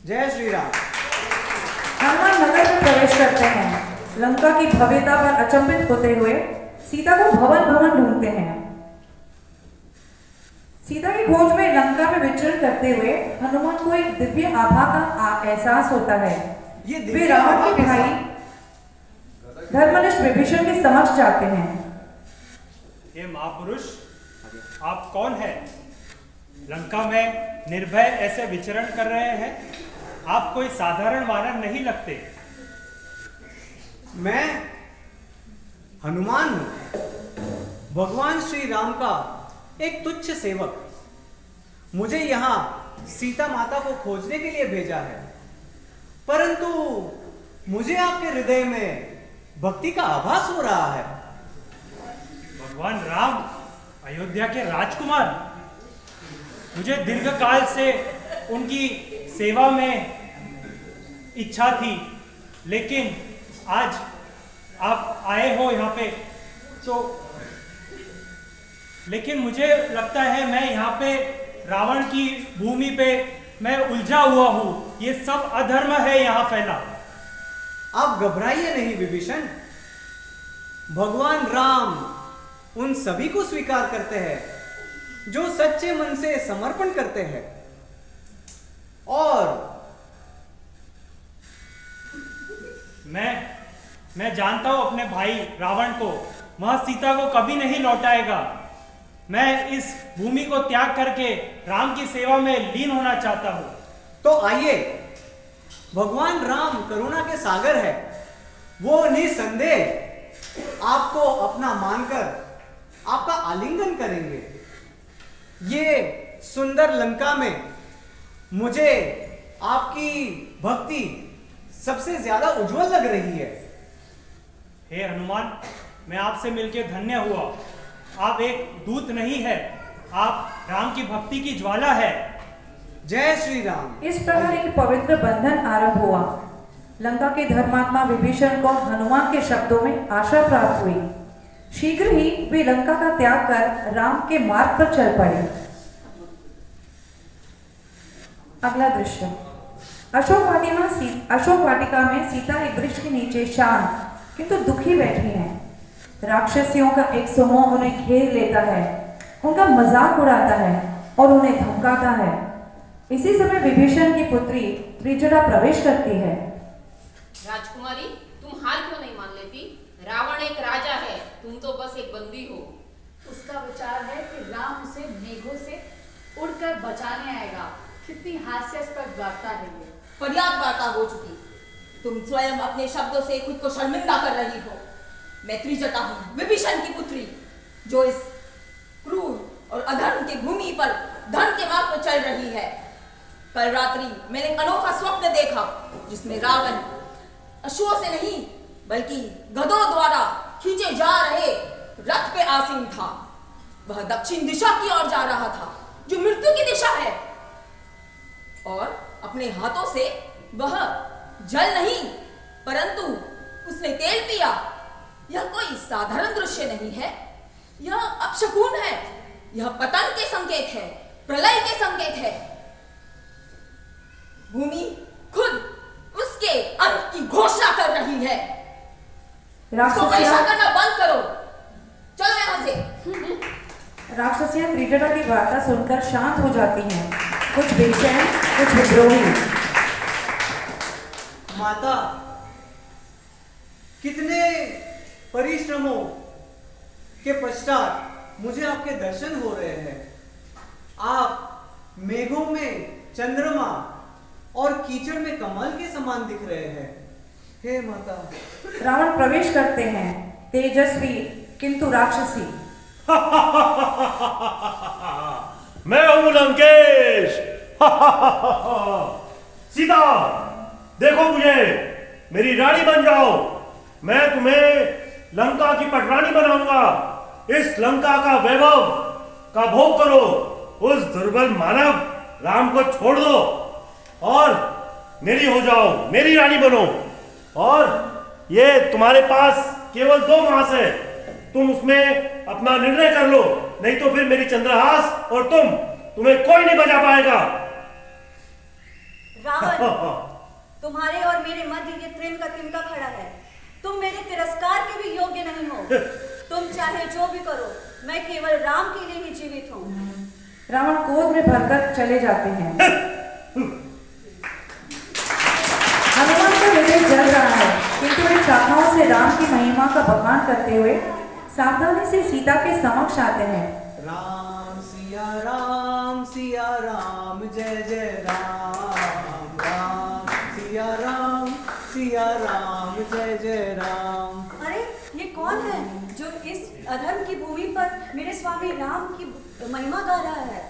जय श्री राम।
हनुमान नगर में प्रवेश करते हैं। लंका की भव्यता पर अचंभित होते हुए सीता को भवन भवन ढूंढते हैं। सीता की खोज में लंका में विचरण करते हुए हनुमान को एक दिव्य आभा का एहसास होता है। वे रावण के भाई धर्मनिष्ठ विभीषण के समक्ष जाते हैं।
ये महापुरुष, आप कौन हैं? लंका में निर्भय ऐसे विचरण कर रहे हैं। आप कोई साधारण वानर नहीं लगते।
मैं हनुमान हूं, भगवान श्री राम का एक तुच्छ सेवक। मुझे यहाँ सीता माता को खोजने के लिए भेजा है, परंतु मुझे आपके हृदय में भक्ति का आभास हो रहा है।
भगवान राम अयोध्या के राजकुमार, मुझे दीर्घकाल से उनकी सेवा में इच्छा थी, लेकिन आज आप आए हो यहाँ पे तो, लेकिन मुझे लगता है मैं यहाँ पे रावण की भूमि पे मैं उलझा हुआ हूँ। ये सब अधर्म है यहाँ फैला।
आप घबराइए नहीं विभीषण, भगवान राम उन सभी को स्वीकार करते हैं जो सच्चे मन से समर्पण करते हैं। और
मैं जानता हूं अपने भाई रावण को, वह सीता को कभी नहीं लौटाएगा। मैं इस भूमि को त्याग करके राम की सेवा में लीन होना चाहता हूं।
तो आइए, भगवान राम करुणा के सागर है। वो निसंदेह आपको अपना मानकर आपका आलिंगन करेंगे। ये सुंदर लंका में मुझे आपकी भक्ति सबसे ज्यादा उज्जवल लग रही है।
हे हनुमान, मैं आपसे मिलकर धन्य हुआ। आप एक दूत नहीं है, आप राम की भक्ति की ज्वाला है।
जय श्री राम।
इस प्रकार एक पवित्र बंधन आरंभ हुआ। लंका के धर्मात्मा विभीषण को हनुमान के शब्दों में आशा प्राप्त हुई। शीघ्र ही वे लंका का त्याग कर राम के मार्ग पर चल पड़े। अगला दृश्य, अशोक वाटिका में सीता एक वृक्ष के नीचे शांत किंतु दुखी बैठी हैं। राक्षसियों का एक समूह उन्हें घेर लेता है, उनका मजाक उड़ाता है और उन्हें धमकाता है। इसी समय विभीषण की पुत्री त्रिजटा प्रवेश करती है।
राजकुमारी, तुम हार क्यों नहीं मान लेती? रावण एक राजा है, तुम तो बस एक बंदी हो।
उसका विचार है कि राम उसे मेघों से उड़कर बचाने आएगा। कितनी हास्यास्पद वार्ता है ये।
पर्याप्त वार्ता हो चुकी। तुम स्वयं अपने शब्दों से खुद को शर्मिंदा कर रही हो। मैं त्रिजटा हूँ, विभीषण की पुत्री, जो इस
क्रूर और अधर्म की भूमि पर धन के मार्ग पर चल रही है। कल रात्रि मैंने एक अनोखा स्वप्न देखा जिसमें रावण अश्वों से नहीं बल्कि गधों द्वारा खींचे जा रहे रथ पे आसीन था। वह दक्षिण दिशा की ओर जा रहा था जो मृत्यु की दिशा है, और अपने हाथों से वह जल नहीं परंतु उसने तेल पिया। यह कोई साधारण दृश्य नहीं है, यह अपशकुन है, यह पतन के संकेत है, प्रलय के संकेत है। भूमि खुद उसके अंत की घोषणा कर रही है। इसको परेशान करना बंद करो, चलो यहां से।
राक्षसियां त्रिजटा की वार्ता सुनकर शांत हो जाती हैं, कुछ बेचैन कुछ विद्रोही।
माता, कितने परिश्रमों के पश्चात मुझे आपके दर्शन हो रहे हैं। आप मेघों में चंद्रमा और कीचड़ में कमल के समान दिख रहे हैं। हे माता।
रावण प्रवेश करते हैं, तेजस्वी किंतु राक्षसी।
मैं हूं लंकेश। सीता, देखो मुझे, मेरी रानी बन जाओ। मैं तुम्हें लंका की पटरानी बनाऊंगा। इस लंका का वैभव का भोग करो। उस दुर्बल मानव राम को छोड़ दो और मेरी हो जाओ, मेरी रानी बनो। और ये तुम्हारे पास केवल 2 मास है, तुम उसमें अपना निर्णय कर लो, नहीं तो फिर मेरी चंद्रहास और तुम्हें कोई नहीं बचा पाएगा।
रावण, तुम्हारे और मेरे मध्य ये प्रेम का तिनका खड़ा है। तुम मेरे तिरस्कार के भी योग्य नहीं हो। तुम चाहे जो भी करो, मैं केवल राम के लिए ही जीवित हूँ।
रावण क्रोध में भरकर चले जाते हैं। हनुमान का हृदय जल रहा है, किंतु वे शाखाओं से राम की महिमा का बखान करते हुए सावधानी से सीता के समक्ष आते हैं।
राम सिया राम जय जय राम। राम सिया राम जय जय राम।
अरे ये कौन है जो इस अधर्म की भूमि पर मेरे स्वामी राम की महिमा गा रहा है?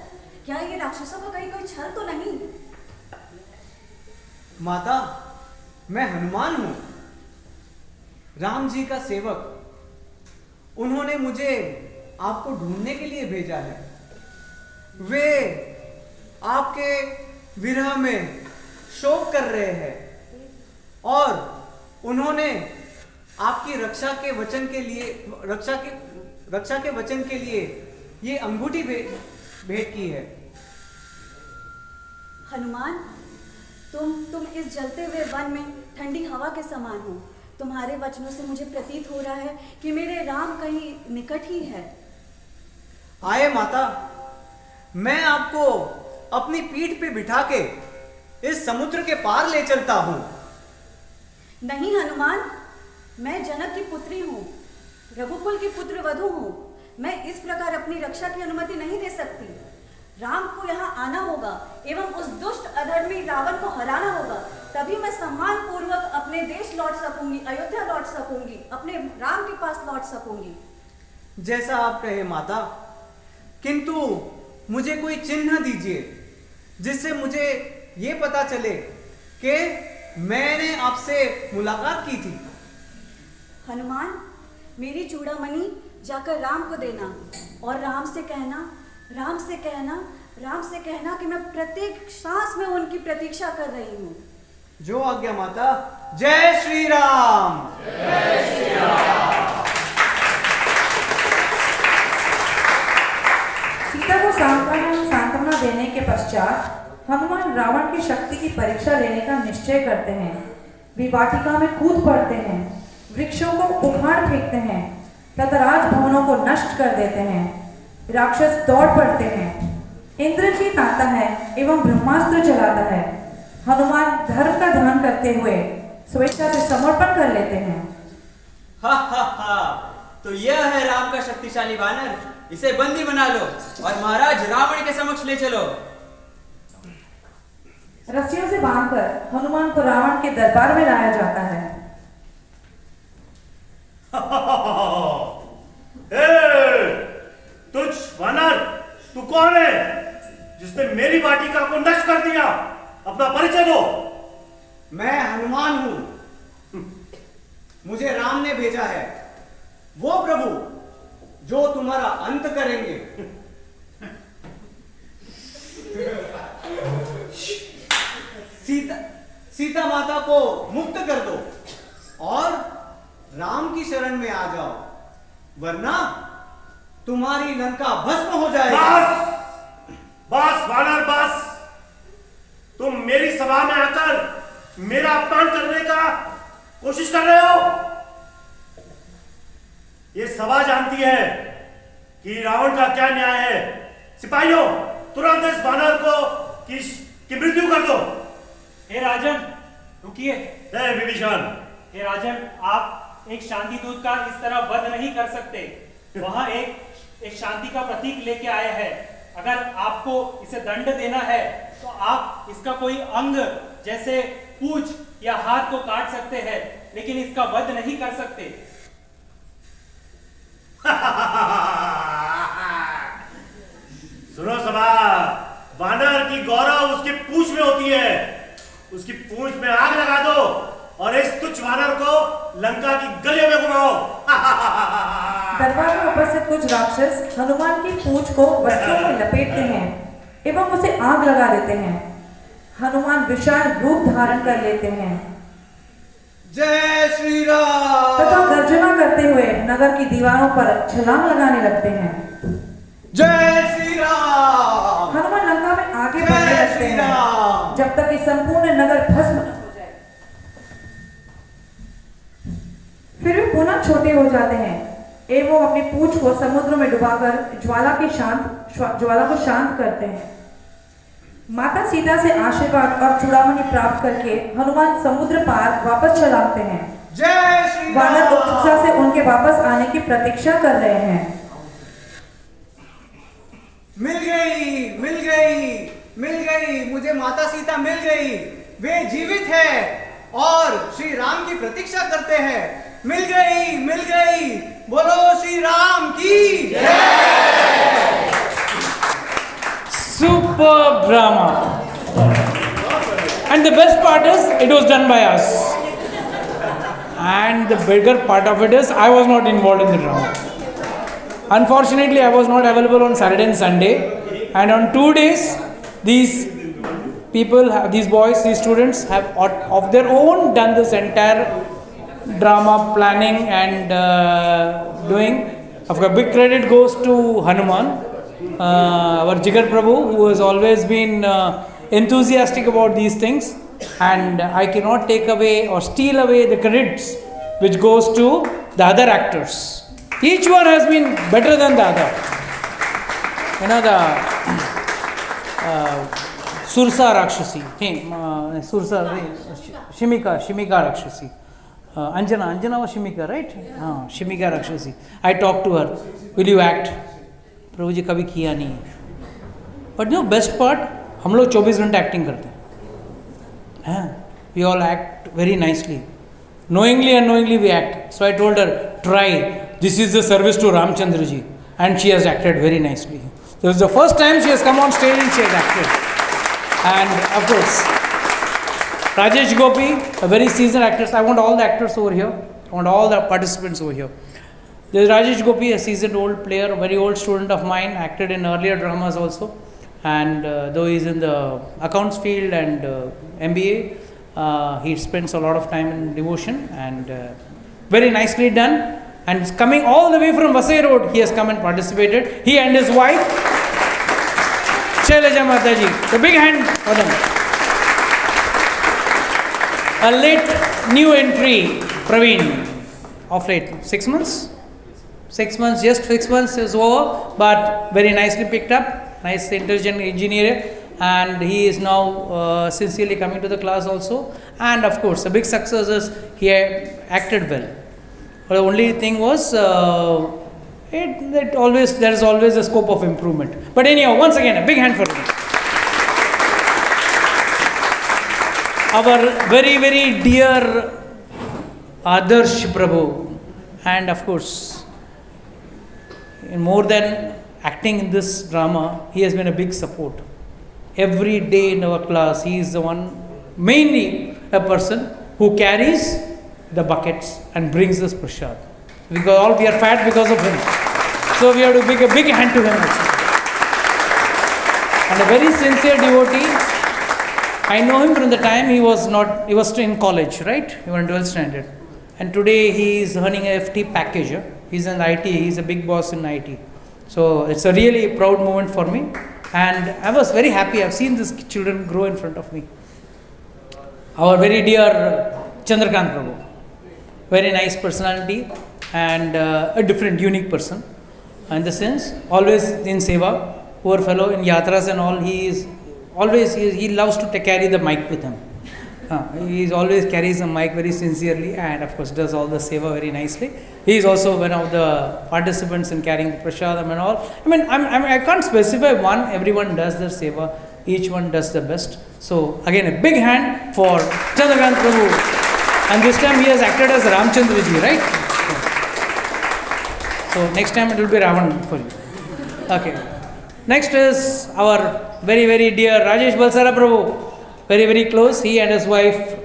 क्या ये राक्षसों का कहीं कोई छल तो नहीं?
माता, मैं हनुमान हूं, राम जी का सेवक। उन्होंने मुझे आपको ढूंढने के लिए भेजा है। वे आपके विरह में शोक कर रहे हैं और उन्होंने आपकी रक्षा के वचन के लिए ये अंगूठी भेंट की है।
हनुमान, तुम इस जलते हुए वन में ठंडी हवा के समान हो। तुम्हारे वचनों से मुझे प्रतीत हो रहा है कि मेरे राम कहीं निकट ही है।
आए माता, मैं आपको अपनी पीठ पे बिठा के इस समुद्र के पार ले चलता हूं।
नहीं हनुमान, मैं जनक की पुत्री हूँ, रघुकुल की पुत्र वधू हूँ। मैं इस प्रकार अपनी रक्षा की अनुमति नहीं दे सकती। राम को यहाँ आना होगा एवं उस दुष्ट अधर्मी रावण को हराना होगा, तभी मैं सम्मान पूर्वक अपने देश लौट सकूंगी, अयोध्या लौट सकूंगी, अपने राम के पास लौट सकूंगी।
जैसा आप कहे माता, किंतु मुझे कोई चिन्ह दीजिए जिससे मुझे ये पता चले कि मैंने आपसे मुलाकात की थी।
हनुमान, मेरी चूड़ामणि जाकर राम को देना और राम से कहना कि मैं प्रत्येक सांस में उनकी प्रतीक्षा कर रही हूँ।
जो आज्ञा माता। जय श्री राम।
जय श्री राम।
सीता को सांत्वना देने के पश्चात हनुमान रावण की शक्ति की परीक्षा लेने का निश्चय करते हैं। वे वाटिका में कूद पड़ते हैं, वृक्षों को उखाड़ फेंकते हैं तथा राजभवनों को नष्ट कर देते हैं। राक्षस दौड़ पड़ते हैं। इंद्रजीत आता है एवं ब्रह्मास्त्र चलाता है। हनुमान धर्म का ध्यान करते हुए स्वेच्छा से समर्पण कर लेते हैं।
हा, तो यह है राम का शक्तिशाली वानर। इसे बंदी बना लो और महाराज रावण के समक्ष ले चलो।
रस्सियों से बांधकर हनुमान को रावण के दरबार में लाया जाता है।
तुझ वानर तू कौन है जिसने मेरी वाटिका को नष्ट कर दिया? अपना परिचय दो।
मैं हनुमान हूं, मुझे राम ने भेजा है, वो प्रभु जो तुम्हारा अंत करेंगे। सीता माता को मुक्त कर दो और राम की शरण में आ जाओ, वरना तुम्हारी लंका भस्म हो जाएगी।
बस वानर बस। तुम मेरी सभा में आकर मेरा अपमान करने का कोशिश कर रहे हो। ये सभा जानती है कि रावण का क्या न्याय है। सिपाहियों, तुरंत इस वानर को की मृत्यु कर दो।
हे राजन, रुकिए।
हे विभीषण।
हे राजन, आप एक शांति दूत का इस तरह वध नहीं कर सकते। वहां एक शांति का प्रतीक लेके आया है। अगर आपको इसे दंड देना है तो आप इसका कोई अंग जैसे पूंछ या हाथ को काट सकते हैं, लेकिन इसका वध नहीं कर सकते।
सुनो सभा, वानर की गौरव उसकी पूंछ में होती है। उसकी पूंछ में आग लगा दो और इस तुच्छ वानर को लंका की गलियों में घुमाओ।
दरबार में उपस्थित कुछ राक्षस हनुमान की पूंछ को वस्त्रों में लपेटते हैं एवं उसे आग लगा देते हैं। हनुमान विशाल रूप धारण कर लेते हैं।
जय श्री राम।
तथा गर्जना करते हुए नगर की दीवारों पर छलांग लगाने लगते हैं।
जय श्री राम।
हनुमान लंका में आगे बढ़ने लगते हैं जब तक कि संपूर्ण नगर भस्म न हो जाए। फिर वे पुनः छोटे हो जाते हैं एवं अपनी पूंछ को समुद्र में डुबाकर ज्वाला को शांत करते हैं। माता सीता से आशीर्वाद और चूड़ामणि प्राप्त करके हनुमान समुद्र पार वापस चलाते हैं।
जय श्री राम।
वानर उत्सुकता से उनके वापस आने की प्रतीक्षा कर रहे हैं।
मिल गई, मिल गई, मिल गई, मुझे माता सीता मिल गई। वे जीवित है और श्री राम की प्रतीक्षा करते हैं। मिल गई, मिल गई। बोलो श्री राम की जय।
Superb drama. And the best part is, it was done by us. And the bigger part of it is, I was not involved in the drama. Unfortunately, I was not available on Saturday and Sunday. And on 2 days, these people, these boys, these students have of their own done this entire drama planning and doing. Of course, big credit goes to Hanuman, our Jigar Prabhu, who has always been enthusiastic about these things. And I cannot take away or steal away the credits which goes to the other actors. Each one has been better than the other. You know, the Sursa Rakshasi, Shimika Rakshasi. Anjana was Shimika, right? Shimika Rakshasi. I talked to her, will you act? प्रभु जी कभी किया नहीं है. But you know, best part, हम लोग 24 घंटे acting करते हैं. We all act very nicely. Knowingly and unknowingly we act. So I told her, try. This is the service to Ramchandra ji. And she has acted very nicely. This was the first time she has come on stage and she has acted. And of course, Rajesh Gopi, a very seasoned actress. I want all the actors over here. I want all the participants over here. There is Rajesh Gopi, a seasoned old player, a very old student of mine, acted in earlier dramas also. And though he is in the accounts field and MBA, he spends a lot of time in devotion and very nicely done. And coming all the way from Vasai Road, he has come and participated. He and his wife, Shailaja Mataji. A big hand for them. A late new entry, Praveen, of late 6 months. 6 months, just 6 months is over, but very nicely picked up. Nice, intelligent engineer, and he is now sincerely coming to the class also. And of course, a big success is he acted well. But the only thing was, there is always a scope of improvement. But anyhow, once again, a big hand for him. Our very, very dear Adarsh Prabhu, and of course, in more than acting in this drama, he has been a big support. Every day in our class, he is the one, mainly a person who carries the buckets and brings us prasad. We are fat because of him. So we have to give a big hand to him also. And a very sincere devotee. I know him from the time he was still in college, right? He was in 12th standard. And today he is earning a FT package. He's in IT, he's a big boss in IT. So it's a really proud moment for me. And I was very happy. I've seen these children grow in front of me. Our very dear Chandrakant Prabhu. Very nice personality and a different, unique person. In the sense, always in seva, poor fellow, in yatras and all, he loves to carry the mic with him. He always carries the mic very sincerely and of course does all the seva very nicely. He is also one of the participants in carrying the prasadam and all. I can't specify one, everyone does their seva, each one does the best. So again a big hand for Chandrakant Prabhu. And this time he has acted as Ramchandraji, right? So next time it will be Ravan for you. Okay. Next is our very, very dear Rajesh Balsara Prabhu. Very, very close. He and his wife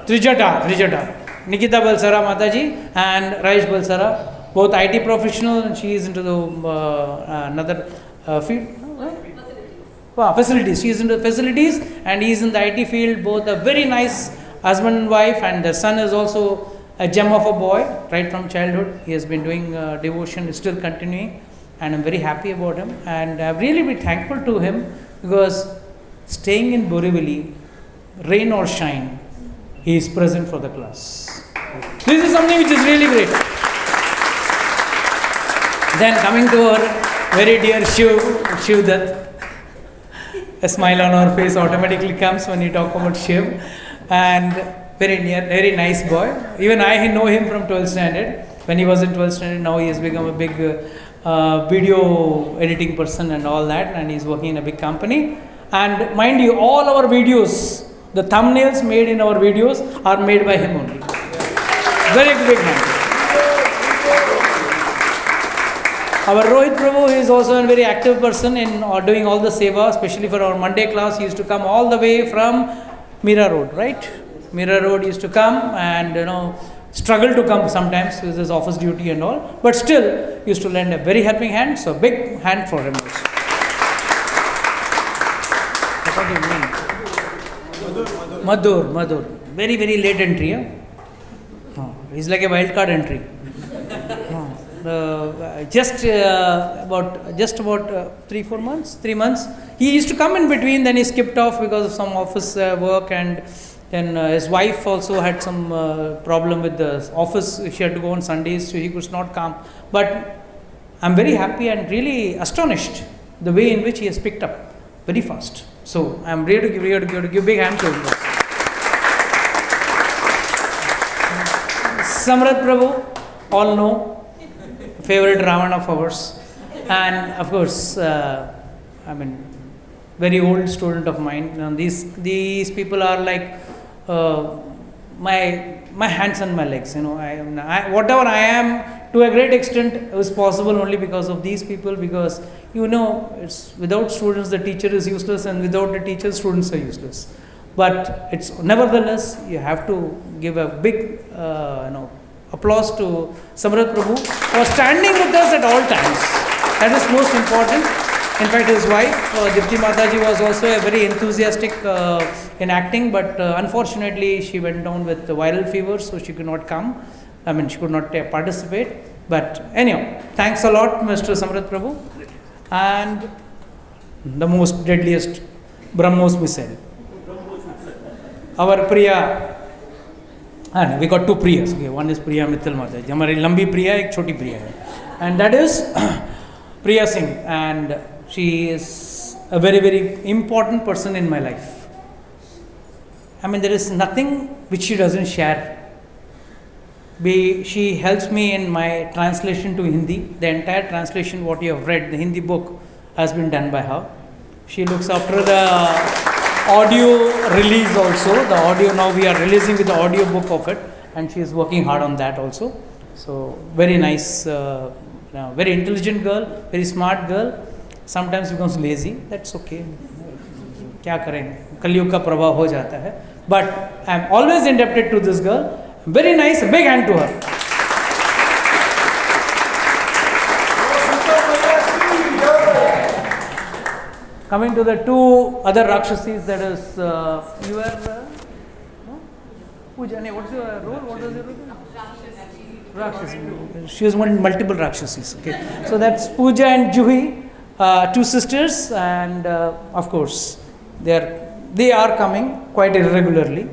Trijata. Nikita Balsara Mataji and Rajesh Balsara. Both IT professional and she is into the another field. Facilities. She is into facilities and he is in the IT field. Both a very nice husband and wife, and the son is also a gem of a boy right from childhood. He has been doing devotion, is still continuing, and I'm very happy about him. And I've really been thankful to him because staying in Borivali, rain or shine, he is present for the class. This is something which is really great. Then coming to our very dear Shiv Dutt. A smile on our face automatically comes when you talk about Shiv. And very nice boy. Even I know him from 12th standard. When he was in 12th standard, now he has become a big video editing person and all that, and he's working in a big company. And mind you, all our videos, the thumbnails made in our videos are made by him only. Very big hand. Our Rohit Prabhu is also a very active person in doing all the seva, especially for our Monday class. He used to come all the way from Mira Road, right? Mira Road used to come and struggle to come sometimes with his office duty and all, but still used to lend a very helping hand. So big hand for him also. What do you mean? Madhur. Very, very late entry. He's like a wild card entry. Just about 3 months. He used to come in between, then he skipped off because of some office work, and then his wife also had some problem with the office. She had to go on Sundays, so he could not come. But I'm very happy and really astonished the way in which he has picked up very fast. So I'm really to give a big hand to him. Samrat Prabhu, all know. Favorite Ravana of ours, and of course, very old student of mine. And these people are like my hands and my legs. Whatever I am, to a great extent, is possible only because of these people. Because it's without students, the teacher is useless, and without the teacher, students are useless. But it's nevertheless, you have to give a big applause to Samrat Prabhu for standing with us at all times. That is most important. In fact, his wife, Dipti Mataji, was also a very enthusiastic in acting, but unfortunately she went down with viral fever, so she could not come. She could not participate. But anyhow, thanks a lot, Mr. Samrat Prabhu. And the most deadliest BrahMos missile. Our Priya. We got 2 Priyas. Okay, one is Priya Mittal Mataji. Hamari lambi Priya, ek choti Priya hai. And that is Priya Singh. And she is a very, very important person in my life. There is nothing which she doesn't share. She helps me in my translation to Hindi. The entire translation, what you have read, the Hindi book, has been done by her. She looks after the audio release also. The audio, now we are releasing with the audio book of it, and she is working hard on that also. So very nice Now, very intelligent girl, very smart girl, sometimes becomes lazy, that's okay. क्या करें, कलयुग का प्रभाव हो जाता है. But I am always indebted to this girl. Very nice, a big hand to her. Coming to the two other Rakshasis, that is, you are Pooja, what's your role? What was your role? Rakshasi. She has won multiple Rakshasis. Okay, so that's Pooja and Juhi, two sisters, and of course they are coming quite irregularly.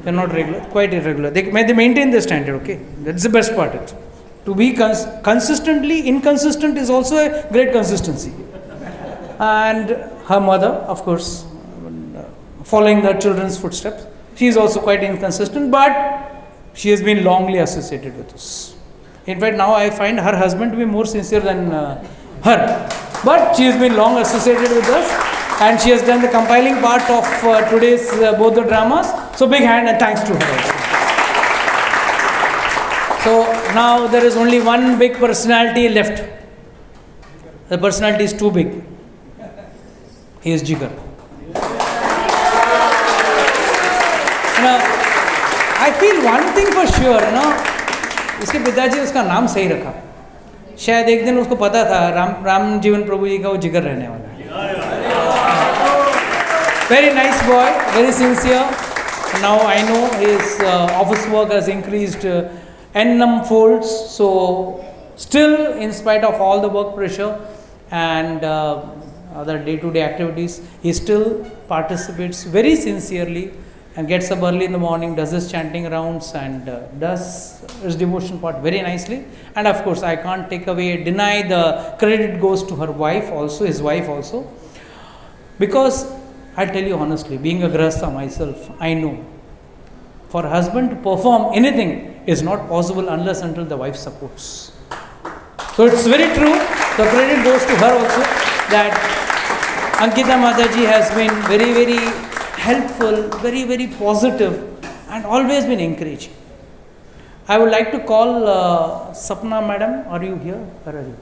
They're not regular, quite irregular. They maintain their standard. Okay, that's the best part. To be consistently inconsistent is also a great consistency. And her mother, of course, following the children's footsteps. She is also quite inconsistent, but she has been longly associated with us. In fact, now I find her husband to be more sincere than her. But she has been long associated with us, and she has done the compiling part of today's both the dramas. So big hand and thanks to her also. So now there is only one big personality left. The personality is too big. He is Jigar. I feel one thing for sure, इसके पिताजी उसका नाम सही रखा. शायद एक दिन उसको पता था राम जीवन प्रभु जी का वो जिगर रहने वाला है. Very nice boy, very sincere. Now I know his office work has increased n folds. So still, in spite of all the work pressure and other day-to-day activities, he still participates very sincerely and gets up early in the morning, does his chanting rounds and does his devotion part very nicely. And of course, I can't deny the credit goes to her wife also, his wife also. Because I'll tell you honestly, being a grahastha myself, I know for a husband to perform anything is not possible unless until the wife supports. So it's very true, the credit goes to her also, that Ankita Mataji has been very, very helpful, very, very positive and always been encouraging. I would like to call Sapna madam. Are you here? Where are you?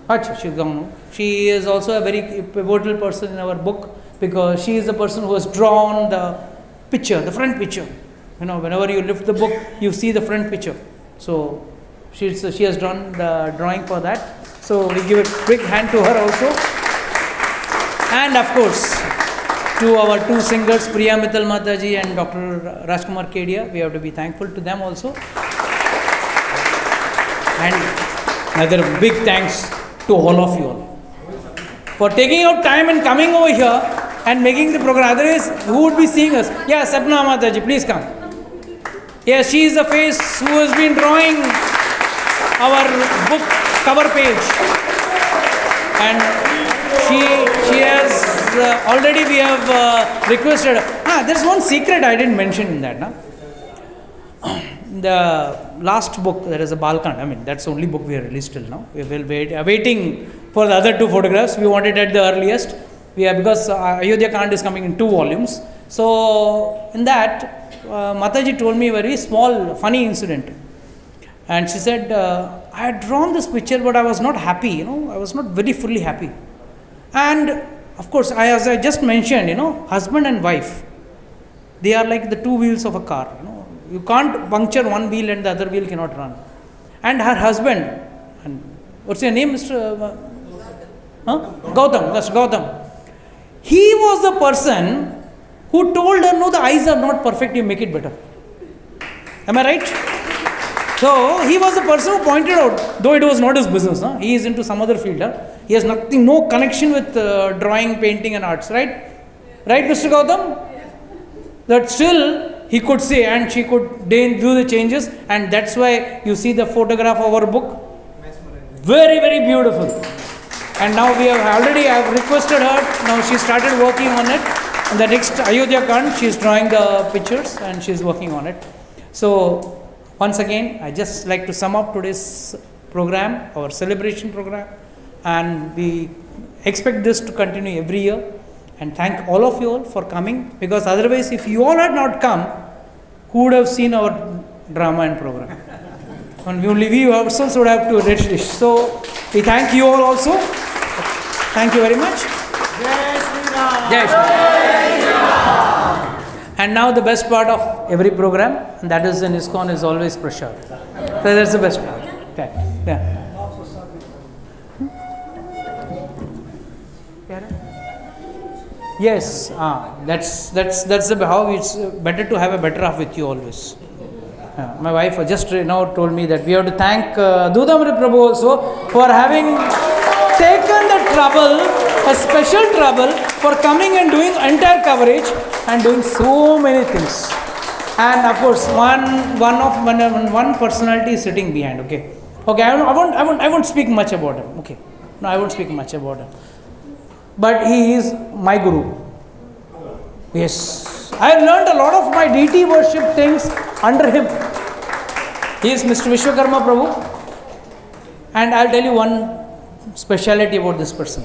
Achha, she's gone. She is also a very pivotal person in our book because she is the person who has drawn the picture, the front picture. Whenever you lift the book, you see the front picture. So she has drawn the drawing for that. So we give a big hand to her also. And of course, to our two singers, Priya Mittal Mataji and Dr. Rajkumar Kedia, we have to be thankful to them also. And another big thanks to all of you all for taking out time and coming over here and making the program. Otherwise, who would be seeing us? Yeah, Sapna Mataji, please come. Yes, she is the face who has been drawing our book cover page. And she has already, we have requested. There's one secret I didn't mention in that. The last book, there is a Balkand. That's the only book we have released till now. We will waiting for the other two photographs. We want it at the earliest. Because Ayodhya Kand is coming in 2 volumes. So in that, Mataji told me a very small, funny incident. And she said, I had drawn this picture, but I was not happy. I was not very fully happy. And of course, as I just mentioned, husband and wife, they are like the 2 wheels of a car. You can't puncture one wheel and the other wheel cannot run. And her husband, and what's your name, Mr. Gautam? That's Gautam. He was the person who told her, no, the eyes are not perfect, you make it better. Am I right? So he was the person who pointed out, though it was not his business. He is into some other field. He has no connection with drawing, painting and arts, right? Right, Mr. Gautam? That still he could say and she could do the changes, and that's why you see the photograph of our book. Very, very beautiful. And now I have requested her, now she started working on it. In the next Ayodhya Kand, she is drawing the pictures and she is working on it. So once again, I just like to sum up today's program, our celebration program, and we expect this to continue every year. And thank all of you all for coming, because otherwise, if you all had not come, who would have seen our drama and program? And we ourselves would have to reach. So we thank you all also. Thank you very much. Jai Shri Ram. And now the best part of every program, and that is in ISKCON, is always prasad. So that's the best part. Okay. Yeah. Yes, that's the how it's better to have a better half with you always. My wife just now told me that we have to thank Dudamri Prabhu also for having taken the trouble, a special trouble for coming and doing entire coverage and doing so many things. And of course, one personality is sitting behind. Okay, I won't speak much about him. Okay, no, I won't speak much about him. But he is my guru. Yes, I learned a lot of my deity worship things under him. He is Mr. Vishwakarma Prabhu. And I'll tell you one speciality about this person.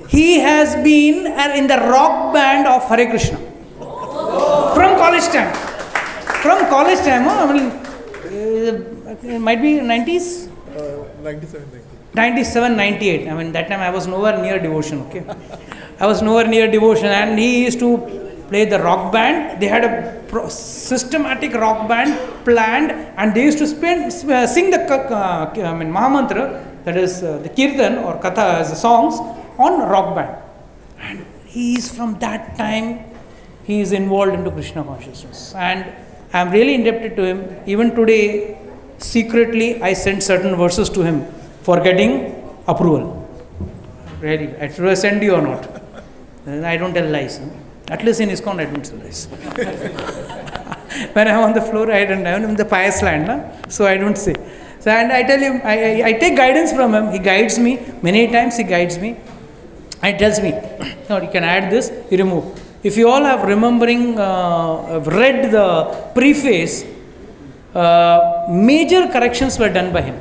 He has been in the rock band of Hare Krishna. From college time. I mean, it might be 90s? 97, 98. I mean, that time I was nowhere near devotion, okay? I was nowhere near devotion, and he used to play the rock band. They had a systematic rock band planned, and they used to sing the Mahamantra, that is the Kirtan or Katha as the songs, on rock band. And he is from that time, he is involved into Krishna consciousness. And I am really indebted to him. Even today, secretly, I sent certain verses to him for getting approval. Really, should I send you or not? I don't tell lies. At least in ISKCON, I don't tell lies. When I'm on the floor, I'm in the pious land, so I don't say. So, and I tell him, I take guidance from him. He guides me. Many times he guides me. And tells me, no, you can add this, you remove. If you all have read the preface, major corrections were done by him.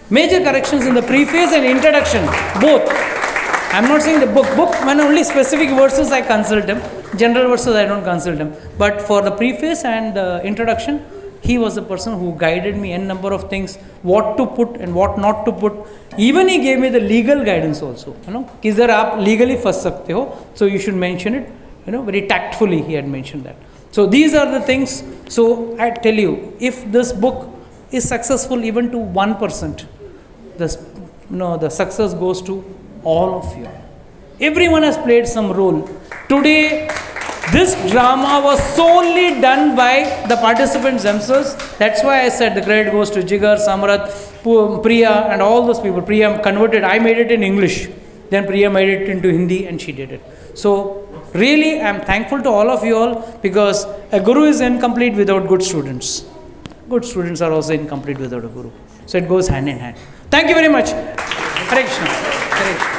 Major corrections in the preface and introduction, both. I'm not saying the book, when only specific verses I consult him. General verses I don't consult him. But for the preface and the introduction, he was the person who guided me in number of things, what to put and what not to put. Even he gave me the legal guidance also. Ki zara aap legally fas sakte ho, so you should mention it. Very tactfully he had mentioned that. So these are the things. So I tell you, if this book is successful even to 1%, the success goes to all of you. Everyone has played some role. Today, this drama was solely done by the participants themselves. That's why I said the credit goes to Jigar, Samrat, Priya and all those people. Priya converted. I made it in English. Then Priya made it into Hindi and she did it. So really, I am thankful to all of you all, because a guru is incomplete without good students. Good students are also incomplete without a guru. So it goes hand in hand. Thank you very much. Hare Krishna. Hare Krishna.